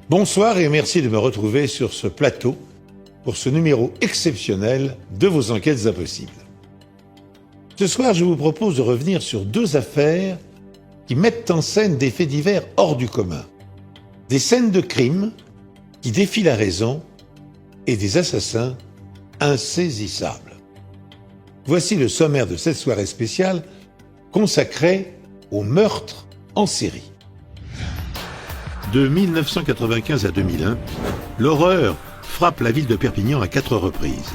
Bonsoir et merci de me retrouver sur ce plateau pour ce numéro exceptionnel de vos enquêtes impossibles. Ce soir, je vous propose de revenir sur deux affaires qui mettent en scène des faits divers hors du commun. Des scènes de crime qui défient la raison et des assassins insaisissables. Voici le sommaire de cette soirée spéciale consacrée au meurtre en série. De 1995 à 2001, l'horreur frappe la ville de Perpignan à 4 reprises.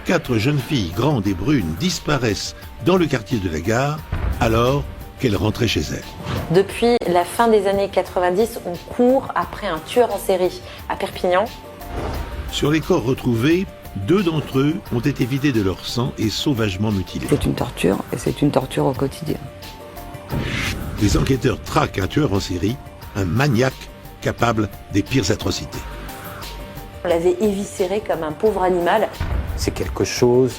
4 jeunes filles grandes et brunes disparaissent dans le quartier de la Gare alors qu'elles rentraient chez elles. Depuis la fin des années 90, on court après un tueur en série à Perpignan. Sur les corps retrouvés, 2 d'entre eux ont été vidés de leur sang et sauvagement mutilés. C'est une torture et c'est une torture au quotidien. Les enquêteurs traquent un tueur en série, un maniaque capable des pires atrocités. On l'avait éviscéré comme un pauvre animal. C'est quelque chose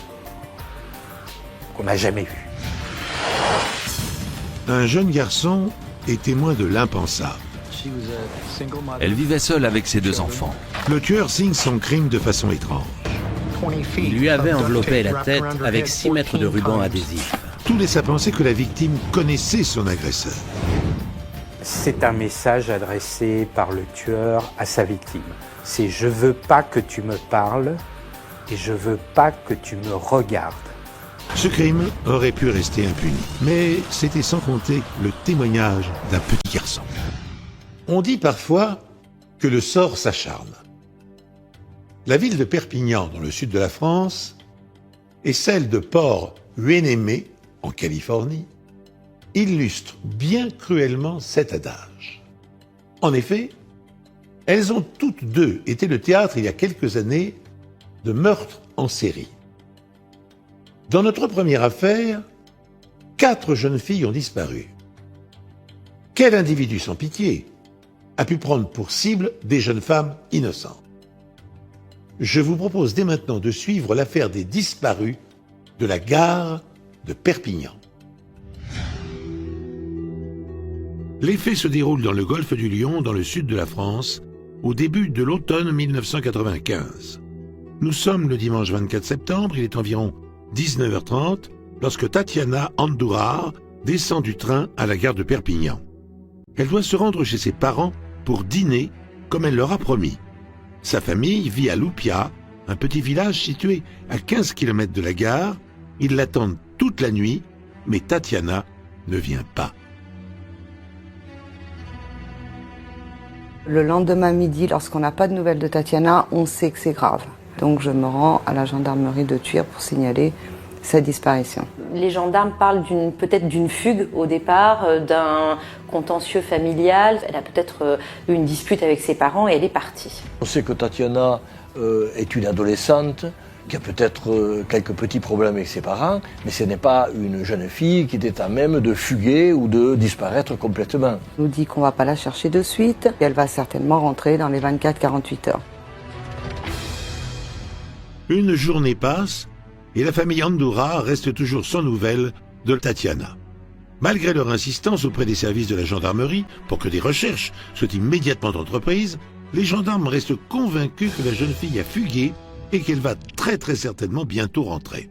qu'on n'a jamais vu. Un jeune garçon est témoin de l'impensable. Elle vivait seule avec ses 2 enfants. Le tueur signe son crime de façon étrange. Il lui avait enveloppé la tête avec 6 mètres de ruban adhésif. Tout laisse à penser que la victime connaissait son agresseur. C'est un message adressé par le tueur à sa victime. C'est « je veux pas que tu me parles et je veux pas que tu me regardes ». Ce crime aurait pu rester impuni, mais c'était sans compter le témoignage d'un petit garçon. On dit parfois que le sort s'acharne. La ville de Perpignan, dans le sud de la France, et celle de Port-Huénémé, en Californie, illustrent bien cruellement cet adage. En effet, elles ont toutes deux été le théâtre, il y a quelques années, de meurtres en série. Dans notre première affaire, 4 jeunes filles ont disparu. Quel individu sans pitié a pu prendre pour cible des jeunes femmes innocentes? Je vous propose dès maintenant de suivre l'affaire des disparus de la Gare de Perpignan. Les faits se déroulent dans le golfe du Lion, dans le sud de la France, au début de l'automne 1995. Nous sommes le dimanche 24 septembre, il est environ 19h30, lorsque Tatiana Andourar descend du train à la gare de Perpignan. Elle doit se rendre chez ses parents pour dîner, comme elle leur a promis. Sa famille vit à Loupia, un petit village situé à 15 km de la gare. Ils l'attendent toute la nuit, mais Tatiana ne vient pas. Le lendemain midi, lorsqu'on n'a pas de nouvelles de Tatiana, on sait que c'est grave. Donc je me rends à la gendarmerie de Tuire pour signaler sa disparition. Les gendarmes parlent peut-être d'une fugue au départ, d'un contentieux familial. Elle a peut-être eu une dispute avec ses parents et elle est partie. On sait que Tatiana est une adolescente qui a peut-être quelques petits problèmes avec ses parents, mais ce n'est pas une jeune fille qui était à même de fuguer ou de disparaître complètement. On nous dit qu'on ne va pas la chercher de suite et elle va certainement rentrer dans les 24-48 heures. Une journée passe et la famille Andourar reste toujours sans nouvelles de Tatiana. Malgré leur insistance auprès des services de la gendarmerie pour que des recherches soient immédiatement entreprises, les gendarmes restent convaincus que la jeune fille a fugué et qu'elle va très certainement bientôt rentrer.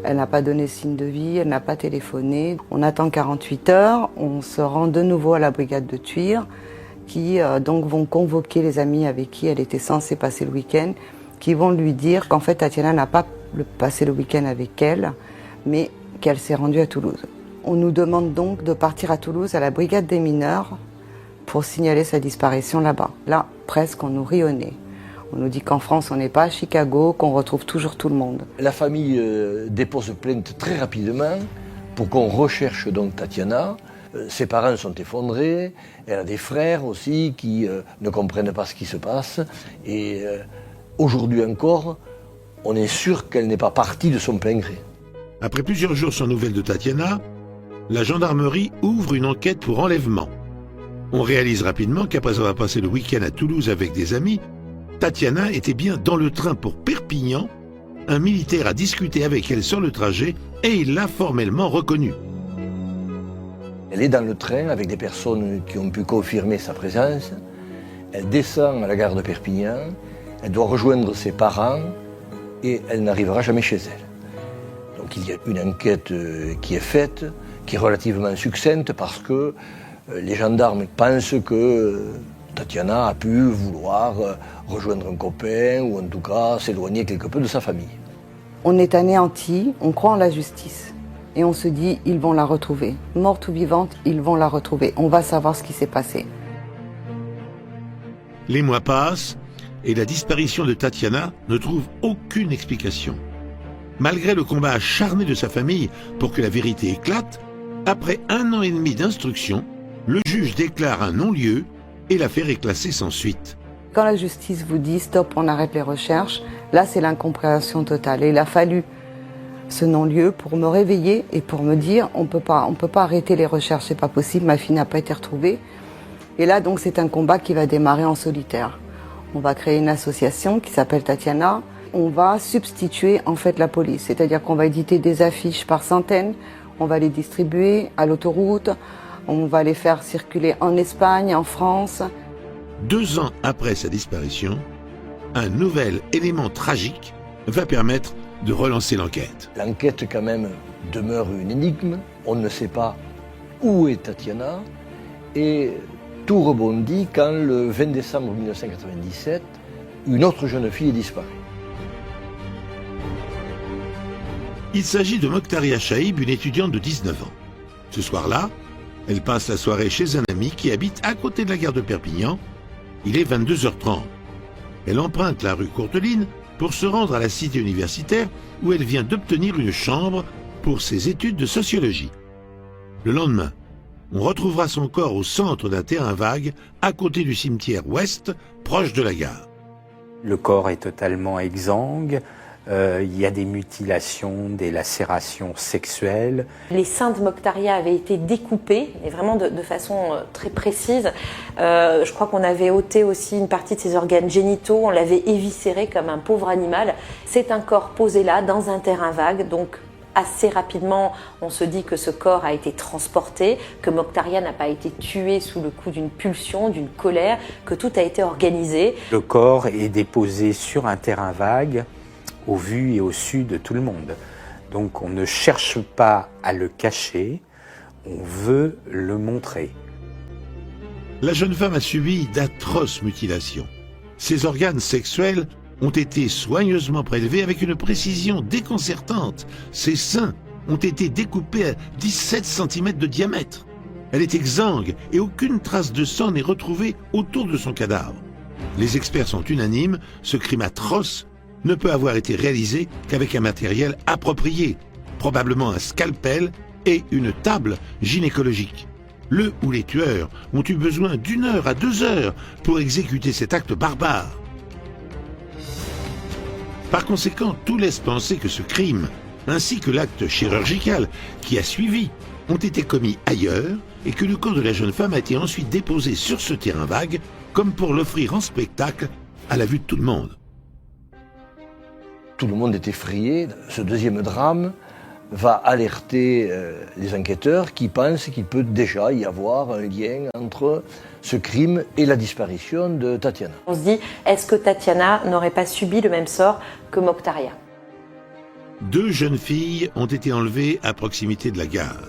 Elle n'a pas donné signe de vie, elle n'a pas téléphoné. On attend 48 heures, on se rend de nouveau à la brigade de Tuire qui donc vont convoquer les amis avec qui elle était censée passer le week-end, qui vont lui dire qu'en fait Tatiana n'a pas passé le week-end avec elle, mais qu'elle s'est rendue à Toulouse. On nous demande donc de partir à Toulouse à la brigade des mineurs pour signaler sa disparition là-bas. Là, presque, on nous rit au nez. On nous dit qu'en France, on n'est pas à Chicago, qu'on retrouve toujours tout le monde. La famille dépose plainte très rapidement pour qu'on recherche donc Tatiana. Ses parents sont effondrés, elle a des frères aussi qui ne comprennent pas ce qui se passe. Et aujourd'hui encore, on est sûr qu'elle n'est pas partie de son plein gré. Après plusieurs jours sans nouvelles de Tatiana, la gendarmerie ouvre une enquête pour enlèvement. On réalise rapidement qu'après avoir passé le week-end à Toulouse avec des amis, Tatiana était bien dans le train pour Perpignan. Un militaire a discuté avec elle sur le trajet et il l'a formellement reconnue. Elle est dans le train avec des personnes qui ont pu confirmer sa présence. Elle descend à la gare de Perpignan, elle doit rejoindre ses parents et elle n'arrivera jamais chez elle. Donc il y a une enquête qui est faite, qui est relativement succincte parce que les gendarmes pensent que Tatiana a pu vouloir rejoindre un copain ou en tout cas s'éloigner quelque peu de sa famille. On est anéanti, on croit en la justice et on se dit ils vont la retrouver. Morte ou vivante, ils vont la retrouver. On va savoir ce qui s'est passé. Les mois passent et la disparition de Tatiana ne trouve aucune explication. Malgré le combat acharné de sa famille pour que la vérité éclate, après 1 an et demi d'instruction, le juge déclare un non-lieu et l'affaire est classée sans suite. Quand la justice vous dit stop, on arrête les recherches, là c'est l'incompréhension totale. Et il a fallu ce non-lieu pour me réveiller et pour me dire on peut pas arrêter les recherches, c'est pas possible, ma fille n'a pas été retrouvée. Et là donc c'est un combat qui va démarrer en solitaire. On va créer une association qui s'appelle Tatiana. On va substituer en fait la police, c'est-à-dire qu'on va éditer des affiches par centaines, on va les distribuer à l'autoroute, on va les faire circuler en Espagne, en France. 2 ans après sa disparition, un nouvel élément tragique va permettre de relancer l'enquête. L'enquête quand même demeure une énigme, on ne sait pas où est Tatiana et tout rebondit quand le 20 décembre 1997, une autre jeune fille est disparue. Il s'agit de Mokhtaria Chaïb, une étudiante de 19 ans. Ce soir-là, elle passe la soirée chez un ami qui habite à côté de la gare de Perpignan. Il est 22h30. Elle emprunte la rue Courteline pour se rendre à la cité universitaire où elle vient d'obtenir une chambre pour ses études de sociologie. Le lendemain, on retrouvera son corps au centre d'un terrain vague à côté du cimetière ouest, proche de la gare. Le corps est totalement exsangue. Il y a des mutilations, des lacérations sexuelles. Les seins de Mokhtaria avaient été découpés, et vraiment de façon très précise. Je crois qu'on avait ôté aussi une partie de ses organes génitaux, on l'avait éviscéré comme un pauvre animal. C'est un corps posé là, dans un terrain vague, donc assez rapidement, on se dit que ce corps a été transporté, que Mokhtaria n'a pas été tué sous le coup d'une pulsion, d'une colère, que tout a été organisé. Le corps est déposé sur un terrain vague, au vu et au su de tout le monde. Donc on ne cherche pas à le cacher, on veut le montrer. La jeune femme a subi d'atroces mutilations. Ses organes sexuels ont été soigneusement prélevés avec une précision déconcertante. Ses seins ont été découpés à 17 cm de diamètre. Elle est exsangue et aucune trace de sang n'est retrouvée autour de son cadavre. Les experts sont unanimes, ce crime atroce ne peut avoir été réalisé qu'avec un matériel approprié, probablement un scalpel et une table gynécologique. Le ou les tueurs ont eu besoin d'1 heure à 2 heures pour exécuter cet acte barbare. Par conséquent, tout laisse penser que ce crime, ainsi que l'acte chirurgical qui a suivi, ont été commis ailleurs et que le corps de la jeune femme a été ensuite déposé sur ce terrain vague comme pour l'offrir en spectacle à la vue de tout le monde. Tout le monde est effrayé. Ce deuxième drame va alerter les enquêteurs qui pensent qu'il peut déjà y avoir un lien entre ce crime et la disparition de Tatiana. On se dit, est-ce que Tatiana n'aurait pas subi le même sort que Mokhtaria? 2 jeunes filles ont été enlevées à proximité de la gare.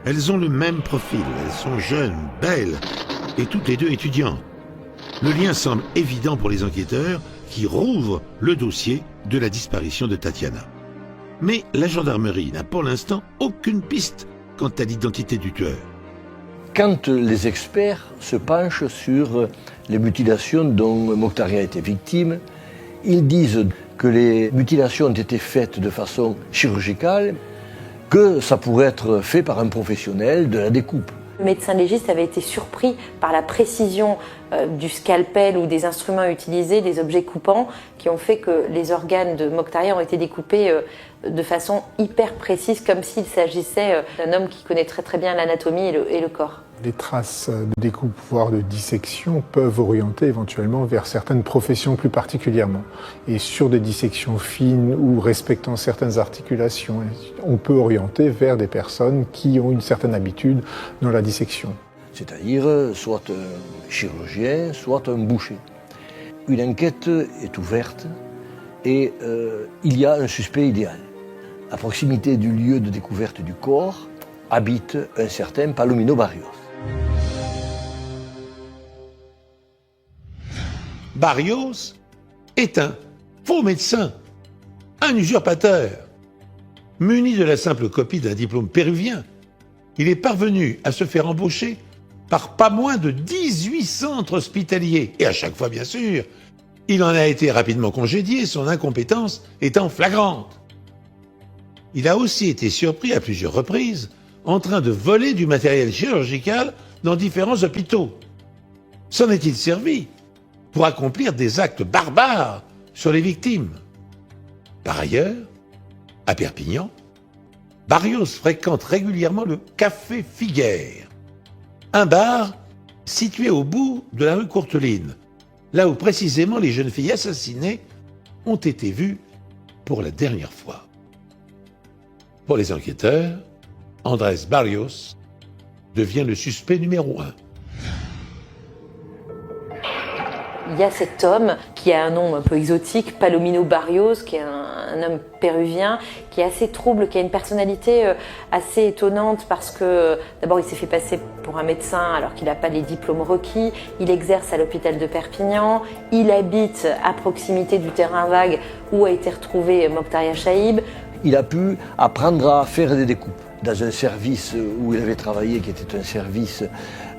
Elles ont le même profil, elles sont jeunes, belles et toutes les 2 étudiantes. Le lien semble évident pour les enquêteurs qui rouvrent le dossier de la disparition de Tatiana. Mais la gendarmerie n'a pour l'instant aucune piste quant à l'identité du tueur. Quand les experts se penchent sur les mutilations dont Mokhtaria était victime, ils disent que les mutilations ont été faites de façon chirurgicale, que ça pourrait être fait par un professionnel de la découpe. Le médecin légiste avait été surpris par la précision du scalpel ou des instruments utilisés, des objets coupants, qui ont fait que les organes de Mokhtaria ont été découpés de façon hyper précise, comme s'il s'agissait d'un homme qui connaît très très bien l'anatomie et le corps. Les traces de découpe, voire de dissection, peuvent orienter éventuellement vers certaines professions plus particulièrement. Et sur des dissections fines ou respectant certaines articulations, on peut orienter vers des personnes qui ont une certaine habitude dans la dissection. C'est-à-dire soit un chirurgien, soit un boucher. Une enquête est ouverte et il y a un suspect idéal. À proximité du lieu de découverte du corps habite un certain Palomino Barrios. Barrios est un faux médecin, un usurpateur. Muni de la simple copie d'un diplôme péruvien, il est parvenu à se faire embaucher par pas moins de 18 centres hospitaliers. Et à chaque fois, bien sûr, il en a été rapidement congédié, son incompétence étant flagrante. Il a aussi été surpris à plusieurs reprises en train de voler du matériel chirurgical dans différents hôpitaux. S'en est-il servi pour accomplir des actes barbares sur les victimes? Par ailleurs, à Perpignan, Barrios fréquente régulièrement le Café Figuère, un bar situé au bout de la rue Courteline, là où précisément les jeunes filles assassinées ont été vues pour la dernière fois. Pour les enquêteurs, Andrés Barrios devient le suspect numéro 1. Il y a cet homme qui a un nom un peu exotique, Palomino Barrios, qui est un homme péruvien, qui est assez trouble, qui a une personnalité assez étonnante parce que d'abord il s'est fait passer pour un médecin alors qu'il n'a pas les diplômes requis, il exerce à l'hôpital de Perpignan, il habite à proximité du terrain vague où a été retrouvé Mokhtaria Chaïb. Il a pu apprendre à faire des découpes dans un service où il avait travaillé, qui était un service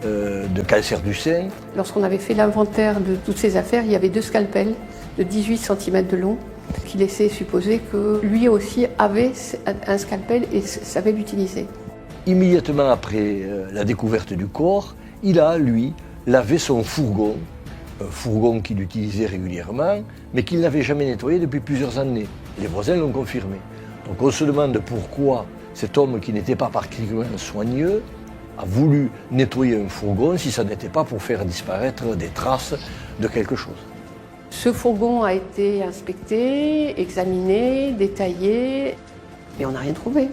de cancer du sein. Lorsqu'on avait fait l'inventaire de toutes ces affaires, il y avait 2 scalpels de 18 cm de long qui laissaient supposer que lui aussi avait un scalpel et savait l'utiliser. Immédiatement après la découverte du corps, il a, lui, lavé son fourgon, un fourgon qu'il utilisait régulièrement, mais qu'il n'avait jamais nettoyé depuis plusieurs années. Les voisins l'ont confirmé. Donc on se demande pourquoi cet homme qui n'était pas particulièrement soigneux a voulu nettoyer un fourgon si ça n'était pas pour faire disparaître des traces de quelque chose. Ce fourgon a été inspecté, examiné, détaillé, mais on n'a rien trouvé.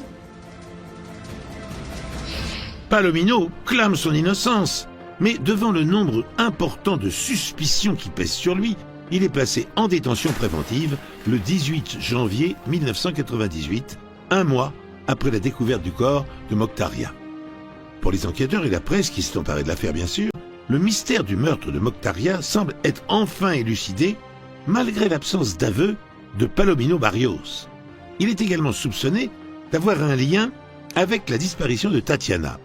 Palomino clame son innocence, mais devant le nombre important de suspicions qui pèsent sur lui, il est placé en détention préventive le 18 janvier 1998, un mois après la découverte du corps de Mokhtaria. Pour les enquêteurs et la presse qui s'est emparée de l'affaire bien sûr, le mystère du meurtre de Mokhtaria semble être enfin élucidé malgré l'absence d'aveu de Palomino Barrios. Il est également soupçonné d'avoir un lien avec la disparition de Tatiana.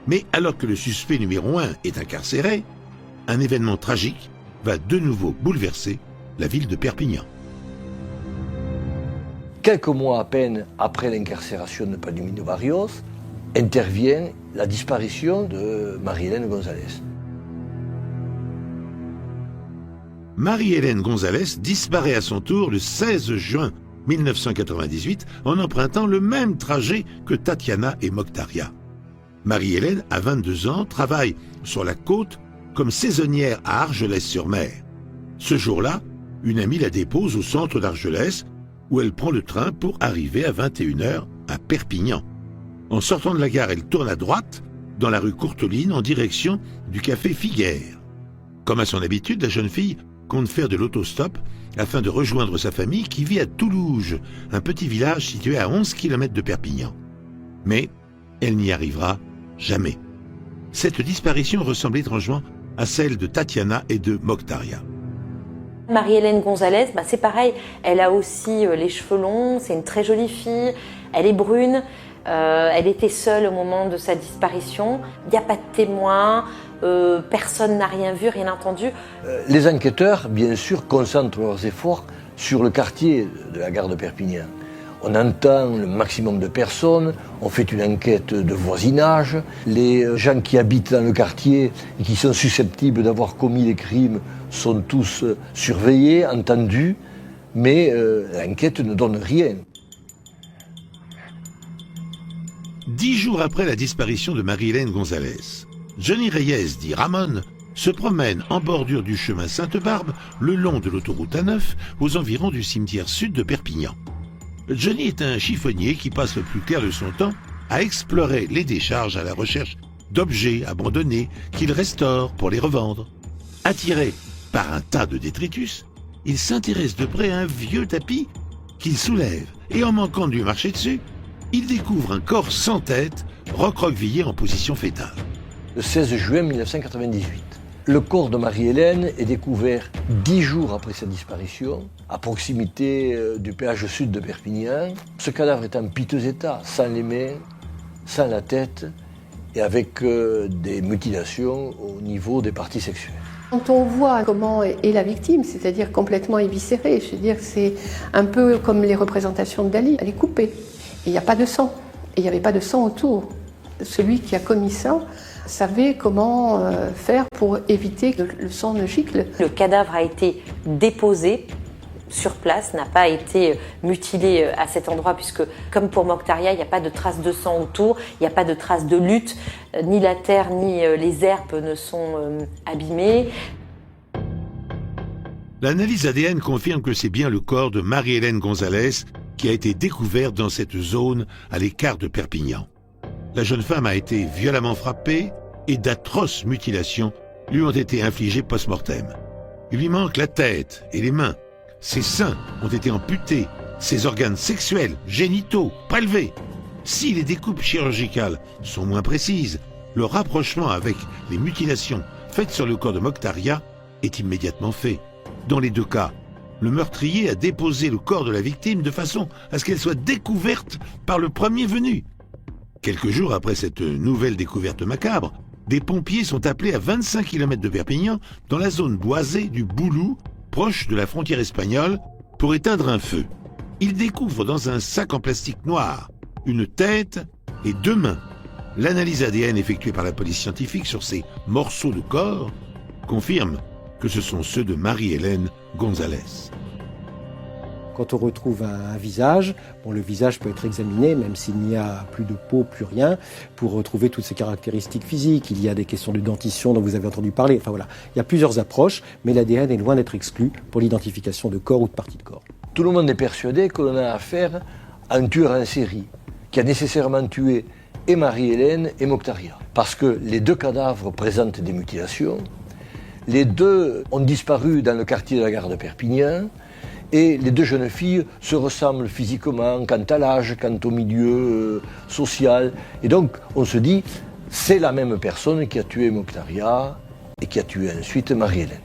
Mais alors que le suspect numéro 1 est incarcéré, un événement tragique va de nouveau bouleverser la ville de Perpignan. Quelques mois à peine après l'incarcération de Palomino Barrios, intervient la disparition de Marie-Hélène González. Marie-Hélène González disparaît à son tour le 16 juin 1998 en empruntant le même trajet que Tatiana et Mokhtaria. Marie-Hélène, à 22 ans, travaille sur la côte comme saisonnière à Argelès-sur-Mer. Ce jour-là, une amie la dépose au centre d'Argelès où elle prend le train pour arriver à 21h à Perpignan. En sortant de la gare, elle tourne à droite dans la rue Courteline en direction du Café Figuère. Comme à son habitude, la jeune fille compte faire de l'autostop afin de rejoindre sa famille qui vit à Toulouge, un petit village situé à 11 km de Perpignan. Mais elle n'y arrivera jamais. Cette disparition ressemble étrangement à celle de Tatiana et de Mokhtaria. Marie-Hélène González, c'est pareil, elle a aussi les cheveux longs, c'est une très jolie fille, elle est brune, elle était seule au moment de sa disparition, il n'y a pas de témoins, personne n'a rien vu, rien entendu. Les enquêteurs, bien sûr, concentrent leurs efforts sur le quartier de la gare de Perpignan. On entend le maximum de personnes, on fait une enquête de voisinage. Les gens qui habitent dans le quartier et qui sont susceptibles d'avoir commis les crimes sont tous surveillés, entendus, mais l'enquête ne donne rien. 10 jours après la disparition de Marie-Hélène Gonzalez, Johnny Reyes, dit Ramon, se promène en bordure du chemin Sainte-Barbe, le long de l'autoroute A9, aux environs du cimetière sud de Perpignan. Johnny est un chiffonnier qui passe le plus clair de son temps à explorer les décharges à la recherche d'objets abandonnés qu'il restaure pour les revendre. Attiré par un tas de détritus, il s'intéresse de près à un vieux tapis qu'il soulève et en manquant de lui marcher dessus, il découvre un corps sans tête recroquevillé en position fétale. Le 16 juin 1998, le corps de Marie-Hélène est découvert 10 jours après sa disparition, à proximité du péage sud de Perpignan. Ce cadavre est en piteux état, sans les mains, sans la tête et avec des mutilations au niveau des parties sexuelles. Quand on voit comment est la victime, c'est-à-dire complètement éviscérée, je veux dire, c'est un peu comme les représentations de Dali, elle est coupée. Et il n'y a pas de sang. Et il n'y avait pas de sang autour. Celui qui a commis ça savait comment faire pour éviter que le sang ne gicle. Le cadavre a été déposé sur place, n'a pas été mutilé à cet endroit puisque, comme pour Mokhtaria, il n'y a pas de traces de sang autour, il n'y a pas de traces de lutte, ni la terre ni les herbes ne sont abîmées. L'analyse ADN confirme que c'est bien le corps de Marie-Hélène Gonzalez qui a été découvert dans cette zone à l'écart de Perpignan. La jeune femme a été violemment frappée et d'atroces mutilations lui ont été infligées post-mortem. Il lui manque la tête et les mains. Ses seins ont été amputés, ses organes sexuels, génitaux, prélevés. Si les découpes chirurgicales sont moins précises, le rapprochement avec les mutilations faites sur le corps de Mokhtaria est immédiatement fait. Dans les deux cas, le meurtrier a déposé le corps de la victime de façon à ce qu'elle soit découverte par le premier venu. Quelques jours après cette nouvelle découverte macabre, des pompiers sont appelés à 25 km de Perpignan, dans la zone boisée du Boulou, proche de la frontière espagnole, pour éteindre un feu. Ils découvrent dans un sac en plastique noir une tête et 2 mains. L'analyse ADN effectuée par la police scientifique sur ces morceaux de corps confirme que ce sont ceux de Marie-Hélène Gonzalez. Quand on retrouve un visage, le visage peut être examiné, même s'il n'y a plus de peau, plus rien, pour retrouver toutes ses caractéristiques physiques. Il y a des questions de dentition dont vous avez entendu parler. Enfin voilà, il y a plusieurs approches, mais l'ADN est loin d'être exclu pour l'identification de corps ou de parties de corps. Tout le monde est persuadé que l'on a affaire à un tueur en série, qui a nécessairement tué et Marie-Hélène et Mokhtaria. Parce que les 2 cadavres présentent des mutilations, les 2 ont disparu dans le quartier de la gare de Perpignan, et les 2 jeunes filles se ressemblent physiquement, quant à l'âge, quant au milieu social. Et donc, on se dit, c'est la même personne qui a tué Mokhtaria et qui a tué ensuite Marie-Hélène.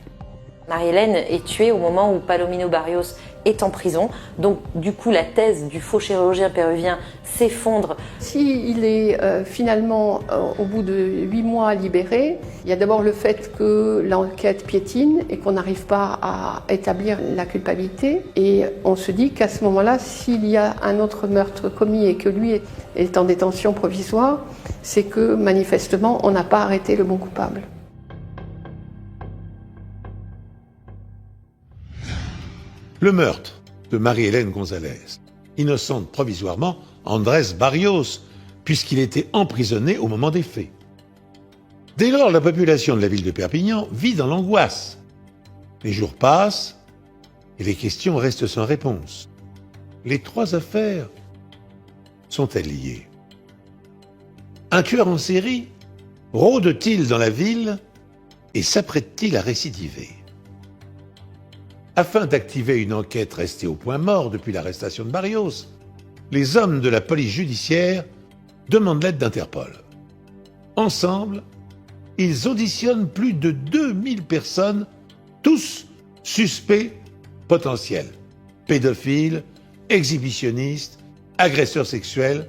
Marie-Hélène est tuée au moment où Palomino Barrios est en prison. Donc, du coup, la thèse du faux chirurgien péruvien s'effondre. S'il est finalement, au bout de 8 mois, libéré, il y a d'abord le fait que l'enquête piétine et qu'on n'arrive pas à établir la culpabilité. Et on se dit qu'à ce moment-là, s'il y a un autre meurtre commis et que lui est en détention provisoire, c'est que manifestement, on n'a pas arrêté le bon coupable. Le meurtre de Marie-Hélène Gonzalez innocente provisoirement Andrés Barrios, puisqu'il était emprisonné au moment des faits. Dès lors, la population de la ville de Perpignan vit dans l'angoisse. Les jours passent et les questions restent sans réponse. Les 3 affaires sont-elles liées? Un tueur en série rôde-t-il dans la ville et s'apprête-t-il à récidiver? Afin d'activer une enquête restée au point mort depuis l'arrestation de Barrios, les hommes de la police judiciaire demandent l'aide d'Interpol. Ensemble, ils auditionnent plus de 2000 personnes, tous suspects potentiels, pédophiles, exhibitionnistes, agresseurs sexuels,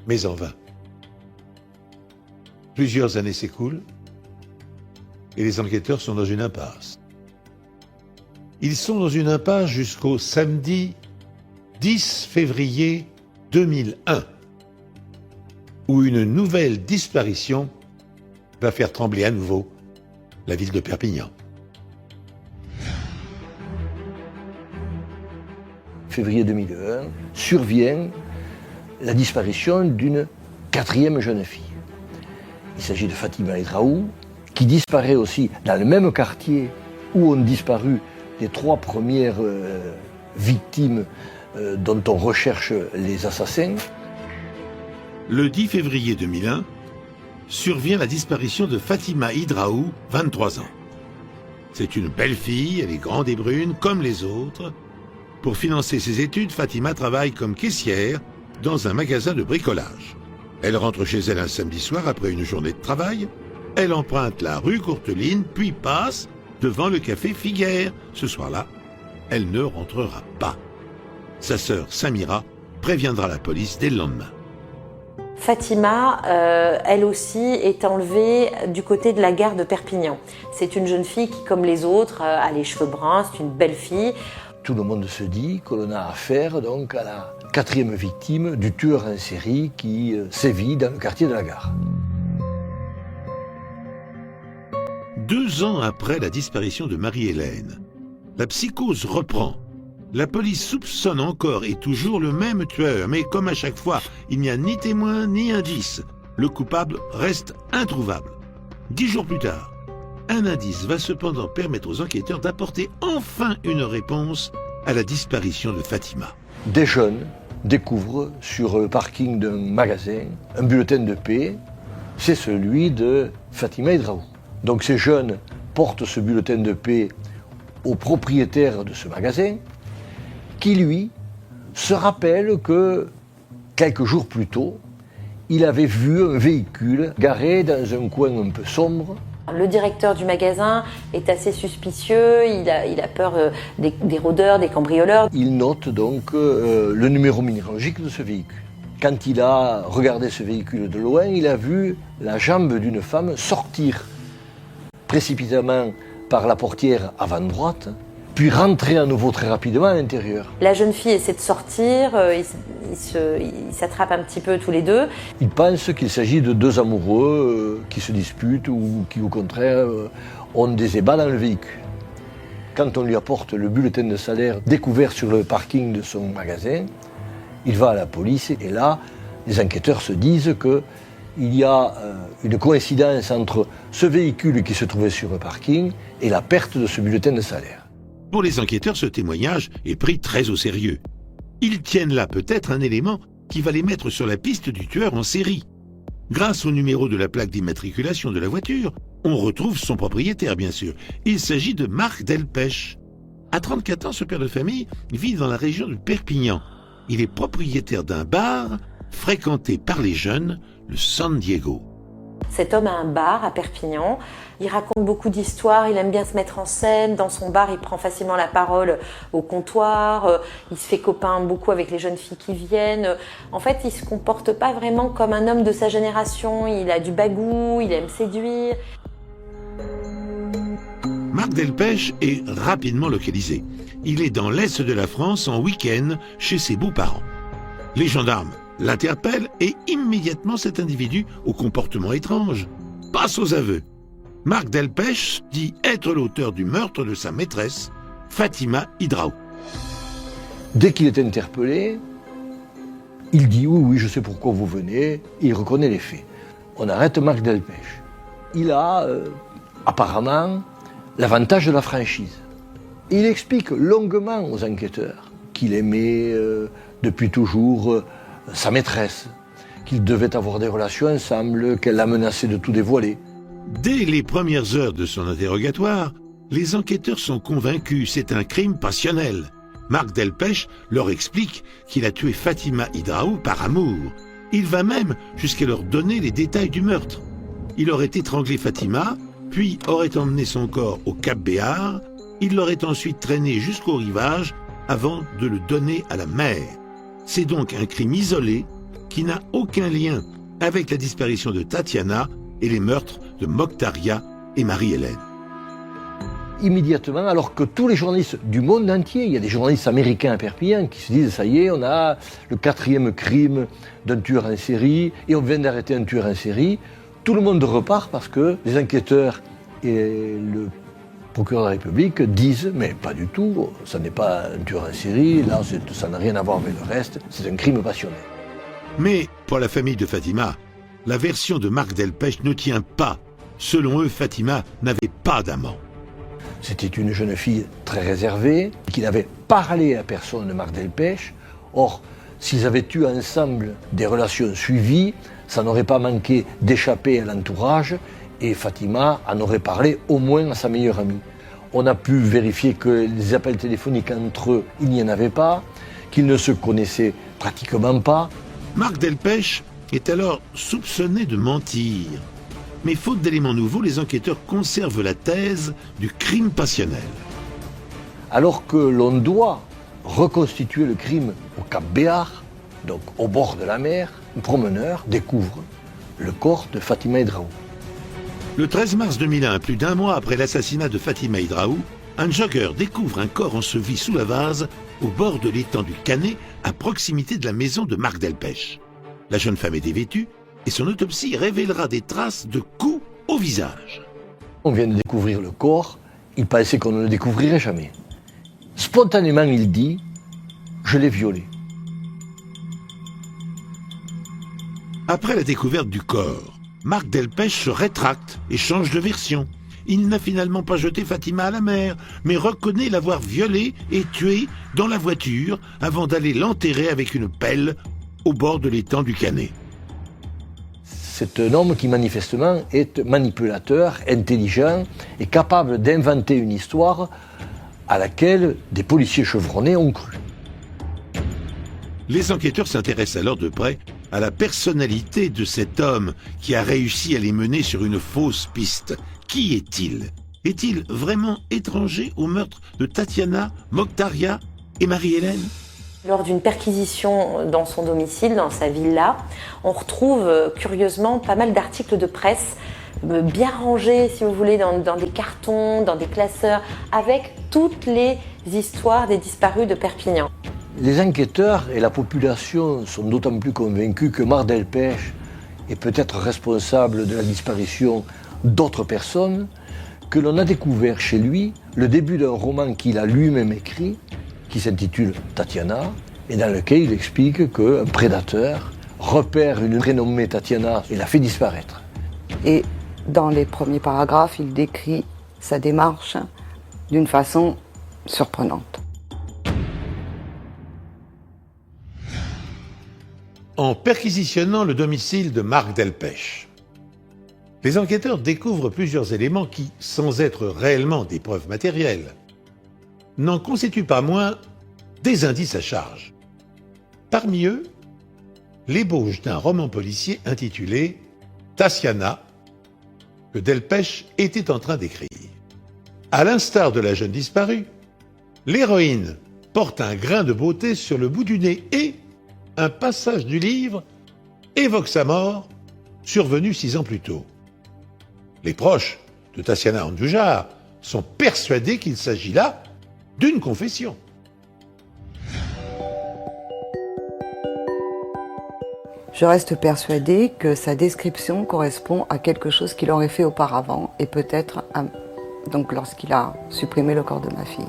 mais en vain. Plusieurs années s'écoulent et les enquêteurs sont dans une impasse. Ils sont dans une impasse jusqu'au samedi 10 février 2001, où une nouvelle disparition va faire trembler à nouveau la ville de Perpignan. Février 2001, survient la disparition d'une 4e jeune fille. Il s'agit de Fatima Hidraou, qui disparaît aussi dans le même quartier où ont disparu les 3 premières victimes dont on recherche les assassins. Le 10 février 2001, survient la disparition de Fatima Hidraou, 23 ans. C'est une belle fille, elle est grande et brune, comme les autres. Pour financer ses études, Fatima travaille comme caissière dans un magasin de bricolage. Elle rentre chez elle un samedi soir après une journée de travail. Elle emprunte la rue Courteline, puis passe devant le café Figuère. Ce soir-là, elle ne rentrera pas. Sa sœur Samira préviendra la police dès le lendemain. Fatima, elle aussi, est enlevée du côté de la gare de Perpignan. C'est une jeune fille qui, comme les autres, a les cheveux bruns, c'est une belle fille. Tout le monde se dit que l'on a affaire donc à la 4e victime du tueur en série qui sévit dans le quartier de la gare. 2 ans après la disparition de Marie-Hélène, la psychose reprend. La police soupçonne encore et toujours le même tueur, mais comme à chaque fois, il n'y a ni témoin ni indice. Le coupable reste introuvable. 10 jours plus tard, un indice va cependant permettre aux enquêteurs d'apporter enfin une réponse à la disparition de Fatima. Des jeunes découvrent sur le parking d'un magasin un bulletin de paie. C'est celui de Fatima Hidraou. Donc ces jeunes portent ce bulletin de paie au propriétaire de ce magasin, qui lui se rappelle que quelques jours plus tôt, il avait vu un véhicule garé dans un coin un peu sombre. Le directeur du magasin est assez suspicieux, il a peur des rôdeurs, des cambrioleurs. Il note donc le numéro minéralogique de ce véhicule. Quand il a regardé ce véhicule de loin, il a vu la jambe d'une femme sortir précipitamment par la portière avant droite, puis rentrer à nouveau très rapidement à l'intérieur. La jeune fille essaie de sortir, ils s'attrapent un petit peu tous les deux. Il pense qu'il s'agit de 2 amoureux qui se disputent ou qui au contraire ont des ébats dans le véhicule. Quand on lui apporte le bulletin de salaire découvert sur le parking de son magasin, il va à la police et là, les enquêteurs se disent qu'il y a une coïncidence entre ce véhicule qui se trouvait sur le parking et la perte de ce bulletin de salaire. Pour les enquêteurs, ce témoignage est pris très au sérieux. Ils tiennent là peut-être un élément qui va les mettre sur la piste du tueur en série. Grâce au numéro de la plaque d'immatriculation de la voiture, on retrouve son propriétaire, bien sûr. Il s'agit de Marc Delpech. À 34 ans, ce père de famille vit dans la région de Perpignan. Il est propriétaire d'un bar fréquenté par les jeunes, le San Diego. Cet homme a un bar à Perpignan, il raconte beaucoup d'histoires, il aime bien se mettre en scène. Dans son bar, il prend facilement la parole au comptoir, il se fait copain beaucoup avec les jeunes filles qui viennent. En fait, il ne se comporte pas vraiment comme un homme de sa génération, il a du bagou, il aime séduire. Marc Delpech est rapidement localisé. Il est dans l'est de la France en week-end chez ses beaux-parents. Les gendarmes l'interpelle et immédiatement cet individu au comportement étrange passe aux aveux. Marc Delpech dit être l'auteur du meurtre de sa maîtresse, Fatima Hidraou. Dès qu'il est interpellé, il dit oui, je sais pourquoi vous venez, et il reconnaît les faits. On arrête Marc Delpech. Il a apparemment l'avantage de la franchise. Il explique longuement aux enquêteurs qu'il aimait depuis toujours sa maîtresse, qu'ils devaient avoir des relations ensemble, qu'elle l'a menacé de tout dévoiler. Dès les premières heures de son interrogatoire, les enquêteurs sont convaincus, c'est un crime passionnel. Marc Delpech leur explique qu'il a tué Fatima Hidraou par amour. Il va même jusqu'à leur donner les détails du meurtre. Il aurait étranglé Fatima, puis aurait emmené son corps au Cap Béar. Il l'aurait ensuite traîné jusqu'au rivage avant de le donner à la mer. C'est donc un crime isolé qui n'a aucun lien avec la disparition de Tatiana et les meurtres de Mokhtaria et Marie-Hélène. Immédiatement, alors que tous les journalistes du monde entier, il y a des journalistes américains à Perpignan qui se disent ça y est, on a le 4e crime d'un tueur en série et on vient d'arrêter un tueur en série, tout le monde repart parce que les enquêteurs et le procureur de la République disent mais pas du tout, ça n'est pas un tueur en série, là ça n'a rien à voir avec le reste, c'est un crime passionnel. Mais pour la famille de Fatima, la version de Marc Delpech ne tient pas. Selon eux, Fatima n'avait pas d'amant. C'était une jeune fille très réservée, qui n'avait parlé à personne de Marc Delpech. Or, s'ils avaient eu ensemble des relations suivies, ça n'aurait pas manqué d'échapper à l'entourage et Fatima en aurait parlé au moins à sa meilleure amie. On a pu vérifier que les appels téléphoniques entre eux, il n'y en avait pas, qu'ils ne se connaissaient pratiquement pas. Marc Delpech est alors soupçonné de mentir. Mais faute d'éléments nouveaux, les enquêteurs conservent la thèse du crime passionnel. Alors que l'on doit reconstituer le crime au Cap Béar, donc au bord de la mer, un promeneur découvre le corps de Fatima Hidraou. Le 13 mars 2001, plus d'un mois après l'assassinat de Fatima Hidraou, un jogger découvre un corps enseveli sous la vase au bord de l'étang du Canet, à proximité de la maison de Marc Delpech. La jeune femme est dévêtue et son autopsie révélera des traces de coups au visage. On vient de découvrir le corps, il pensait qu'on ne le découvrirait jamais. Spontanément, il dit « Je l'ai violé ». Après la découverte du corps, Marc Delpech se rétracte et change de version. Il n'a finalement pas jeté Fatima à la mer, mais reconnaît l'avoir violée et tuée dans la voiture avant d'aller l'enterrer avec une pelle au bord de l'étang du Canet. C'est un homme qui manifestement est manipulateur, intelligent et capable d'inventer une histoire à laquelle des policiers chevronnés ont cru. Les enquêteurs s'intéressent alors de près à la personnalité de cet homme qui a réussi à les mener sur une fausse piste. Qui est-il? Est-il vraiment étranger au meurtre de Tatiana, Mokhtaria et Marie-Hélène? Lors d'une perquisition dans son domicile, dans sa villa, on retrouve curieusement pas mal d'articles de presse bien rangés, si vous voulez, dans des cartons, dans des classeurs, avec toutes les histoires des disparus de Perpignan. Les enquêteurs et la population sont d'autant plus convaincus que Marc Delpech est peut-être responsable de la disparition d'autres personnes, que l'on a découvert chez lui le début d'un roman qu'il a lui-même écrit, qui s'intitule Tatiana, et dans lequel il explique qu'un prédateur repère une prénommée Tatiana et la fait disparaître. Et dans les premiers paragraphes, il décrit sa démarche d'une façon surprenante. En perquisitionnant le domicile de Marc Delpech, les enquêteurs découvrent plusieurs éléments qui, sans être réellement des preuves matérielles, n'en constituent pas moins des indices à charge. Parmi eux, l'ébauche d'un roman policier intitulé « Tatiana » que Delpech était en train d'écrire. À l'instar de la jeune disparue, l'héroïne porte un grain de beauté sur le bout du nez et un passage du livre évoque sa mort, survenue 6 ans plus tôt. Les proches de Tatiana Andujar sont persuadés qu'il s'agit là d'une confession. Je reste persuadée que sa description correspond à quelque chose qu'il aurait fait auparavant et peut-être donc lorsqu'il a supprimé le corps de ma fille.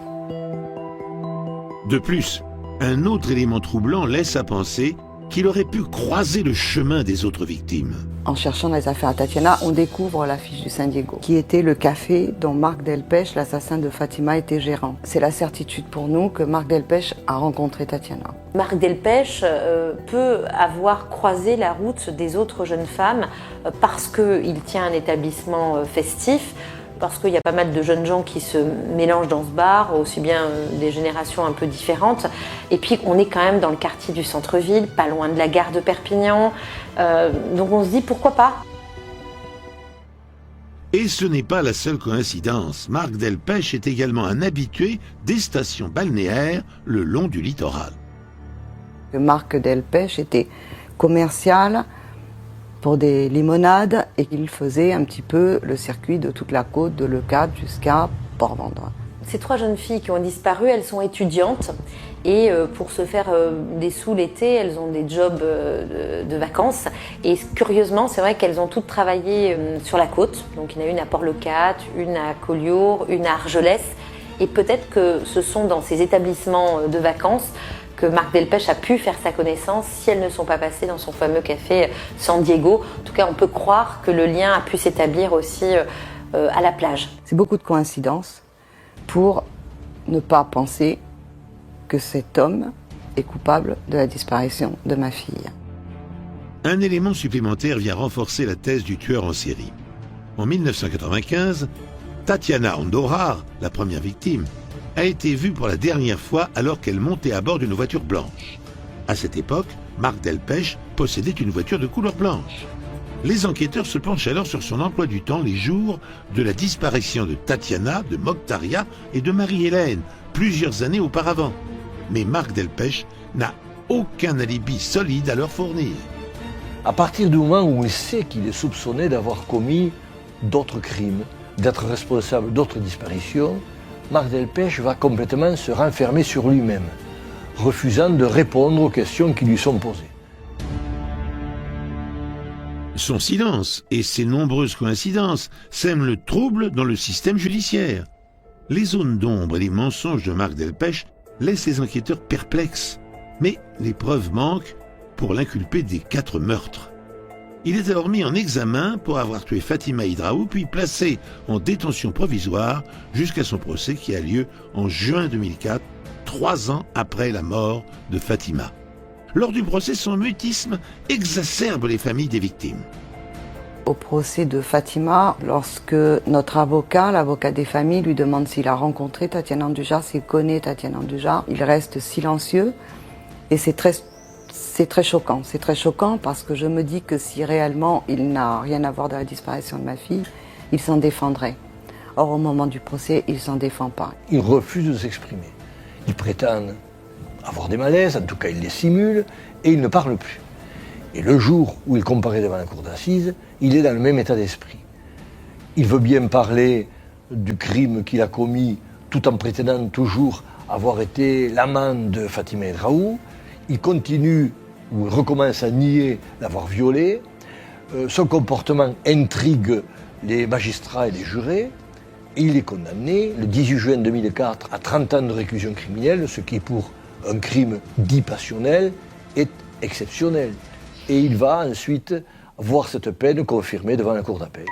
De plus, un autre élément troublant laisse à penser qu'il aurait pu croiser le chemin des autres victimes. En cherchant les affaires à Tatiana, on découvre l'affiche du San Diego, qui était le café dont Marc Delpech, l'assassin de Fatima, était gérant. C'est la certitude pour nous que Marc Delpech a rencontré Tatiana. Marc Delpech peut avoir croisé la route des autres jeunes femmes parce qu'il tient un établissement festif, parce qu'il y a pas mal de jeunes gens qui se mélangent dans ce bar, aussi bien des générations un peu différentes. Et puis on est quand même dans le quartier du centre-ville, pas loin de la gare de Perpignan. Donc on se dit pourquoi pas. Et ce n'est pas la seule coïncidence. Marc Delpech est également un habitué des stations balnéaires le long du littoral. Marc Delpech était commercial pour des limonades et il faisait un petit peu le circuit de toute la côte, de Le Cap jusqu'à Port-Vendôme. Ces 3 jeunes filles qui ont disparu, elles sont étudiantes et pour se faire des sous l'été, elles ont des jobs de vacances. Et curieusement, c'est vrai qu'elles ont toutes travaillé sur la côte. Donc il y en a une à Port-le-Cat, une à Collioure, une à Argelès. Et peut-être que ce sont dans ces établissements de vacances que Marc Delpech a pu faire sa connaissance si elles ne sont pas passées dans son fameux café San Diego. En tout cas, on peut croire que le lien a pu s'établir aussi à la plage. C'est beaucoup de coïncidences pour ne pas penser que cet homme est coupable de la disparition de ma fille. Un élément supplémentaire vient renforcer la thèse du tueur en série. En 1995, Tatiana Andorar, la première victime, a été vue pour la dernière fois alors qu'elle montait à bord d'une voiture blanche. À cette époque, Marc Delpech possédait une voiture de couleur blanche. Les enquêteurs se penchent alors sur son emploi du temps les jours de la disparition de Tatiana, de Mokhtaria et de Marie-Hélène, plusieurs années auparavant. Mais Marc Delpech n'a aucun alibi solide à leur fournir. À partir du moment où il sait qu'il est soupçonné d'avoir commis d'autres crimes, d'être responsable d'autres disparitions, Marc Delpech va complètement se renfermer sur lui-même, refusant de répondre aux questions qui lui sont posées. Son silence et ses nombreuses coïncidences sèment le trouble dans le système judiciaire. Les zones d'ombre et les mensonges de Marc Delpech laissent les enquêteurs perplexes. Mais les preuves manquent pour l'inculper des 4 meurtres. Il est alors mis en examen pour avoir tué Fatima Hidraou, puis placé en détention provisoire jusqu'à son procès qui a lieu en juin 2004, 3 ans après la mort de Fatima. Lors du procès, son mutisme exacerbe les familles des victimes. Au procès de Fatima, lorsque notre avocat, l'avocat des familles, lui demande s'il a rencontré Tatiana Andujar, s'il connaît Tatiana Andujar, il reste silencieux et c'est très choquant. C'est très choquant parce que je me dis que si réellement il n'a rien à voir dans la disparition de ma fille, il s'en défendrait. Or, au moment du procès, il ne s'en défend pas. Il refuse de s'exprimer. Il prétend avoir des malaises, en tout cas il les simule, et il ne parle plus. Et le jour où il comparaît devant la cour d'assises, il est dans le même état d'esprit. Il veut bien parler du crime qu'il a commis, tout en prétendant toujours avoir été l'amant de Fatima Hidraou. Il continue, ou il recommence à nier l'avoir violée. Son comportement intrigue les magistrats et les jurés. Et il est condamné le 18 juin 2004 à 30 ans de réclusion criminelle, ce qui pour un crime dit passionnel est exceptionnel. Et il va ensuite voir cette peine confirmée devant la cour d'appel.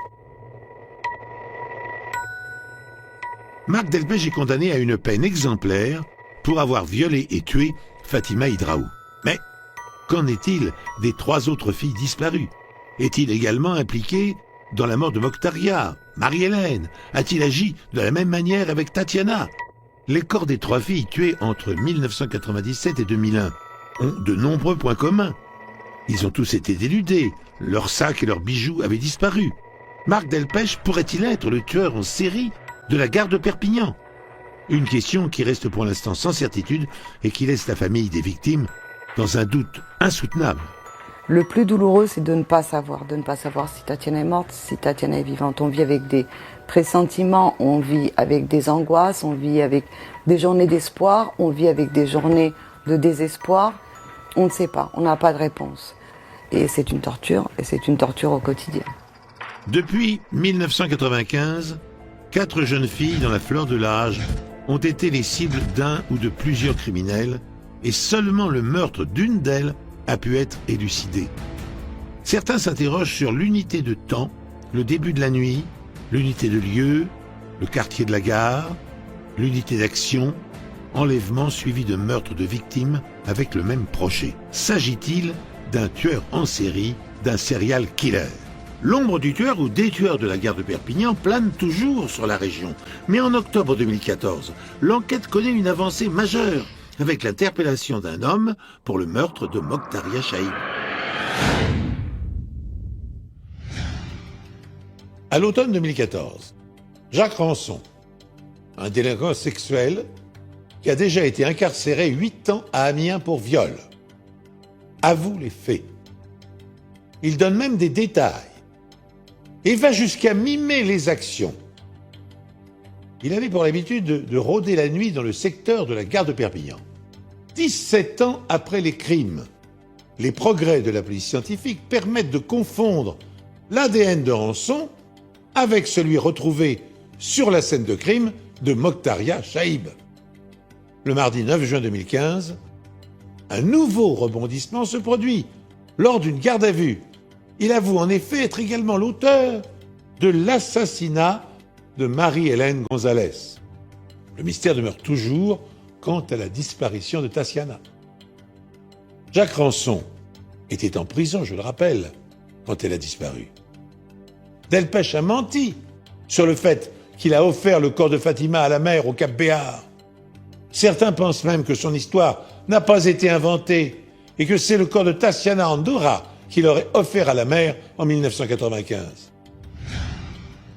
Marc Delpech est condamné à une peine exemplaire pour avoir violé et tué Fatima Hidraou. Mais qu'en est-il des 3 autres filles disparues? Est-il également impliqué dans la mort de Mokhtaria, Marie-Hélène? A-t-il agi de la même manière avec Tatiana? Les corps des 3 filles tuées entre 1997 et 2001 ont de nombreux points communs. Ils ont tous été dénudés, leurs sacs et leurs bijoux avaient disparu. Marc Delpech pourrait-il être le tueur en série de la gare de Perpignan? Une question qui reste pour l'instant sans certitude et qui laisse la famille des victimes dans un doute insoutenable. Le plus douloureux, c'est de ne pas savoir si Tatiana est morte, si Tatiana est vivante. On vit avec des pressentiments, on vit avec des angoisses, on vit avec des journées d'espoir, on vit avec des journées de désespoir. On ne sait pas, on n'a pas de réponse. Et c'est une torture au quotidien. Depuis 1995, 4 jeunes filles dans la fleur de l'âge ont été les cibles d'un ou de plusieurs criminels et seulement le meurtre d'une d'elles a pu être élucidé. Certains s'interrogent sur l'unité de temps, le début de la nuit, l'unité de lieu, le quartier de la gare, l'unité d'action, enlèvement suivi de meurtre de victimes avec le même projet. S'agit-il d'un tueur en série, d'un serial killer? L'ombre du tueur ou des tueurs de la gare de Perpignan plane toujours sur la région. Mais en octobre 2014, l'enquête connaît une avancée majeure avec l'interpellation d'un homme pour le meurtre de Mokhtaria Chaïb. À l'automne 2014, Jacques Rançon, un délinquant sexuel qui a déjà été incarcéré 8 ans à Amiens pour viol, avoue les faits. Il donne même des détails et va jusqu'à mimer les actions. Il avait pour l'habitude de rôder la nuit dans le secteur de la gare de Perpignan. 17 ans après les crimes, les progrès de la police scientifique permettent de confondre l'ADN de Rançon avec celui retrouvé sur la scène de crime de Mokhtaria Chaïb. Le mardi 9 juin 2015, un nouveau rebondissement se produit lors d'une garde à vue. Il avoue en effet être également l'auteur de l'assassinat de Marie-Hélène González. Le mystère demeure toujours quant à la disparition de Tatiana. Jacques Ranson était en prison, je le rappelle, quand elle a disparu. Delpech a menti sur le fait qu'il a offert le corps de Fatima à la mer au Cap Béar. Certains pensent même que son histoire n'a pas été inventée et que c'est le corps de Tatiana Andorra qu'il aurait offert à la mer en 1995.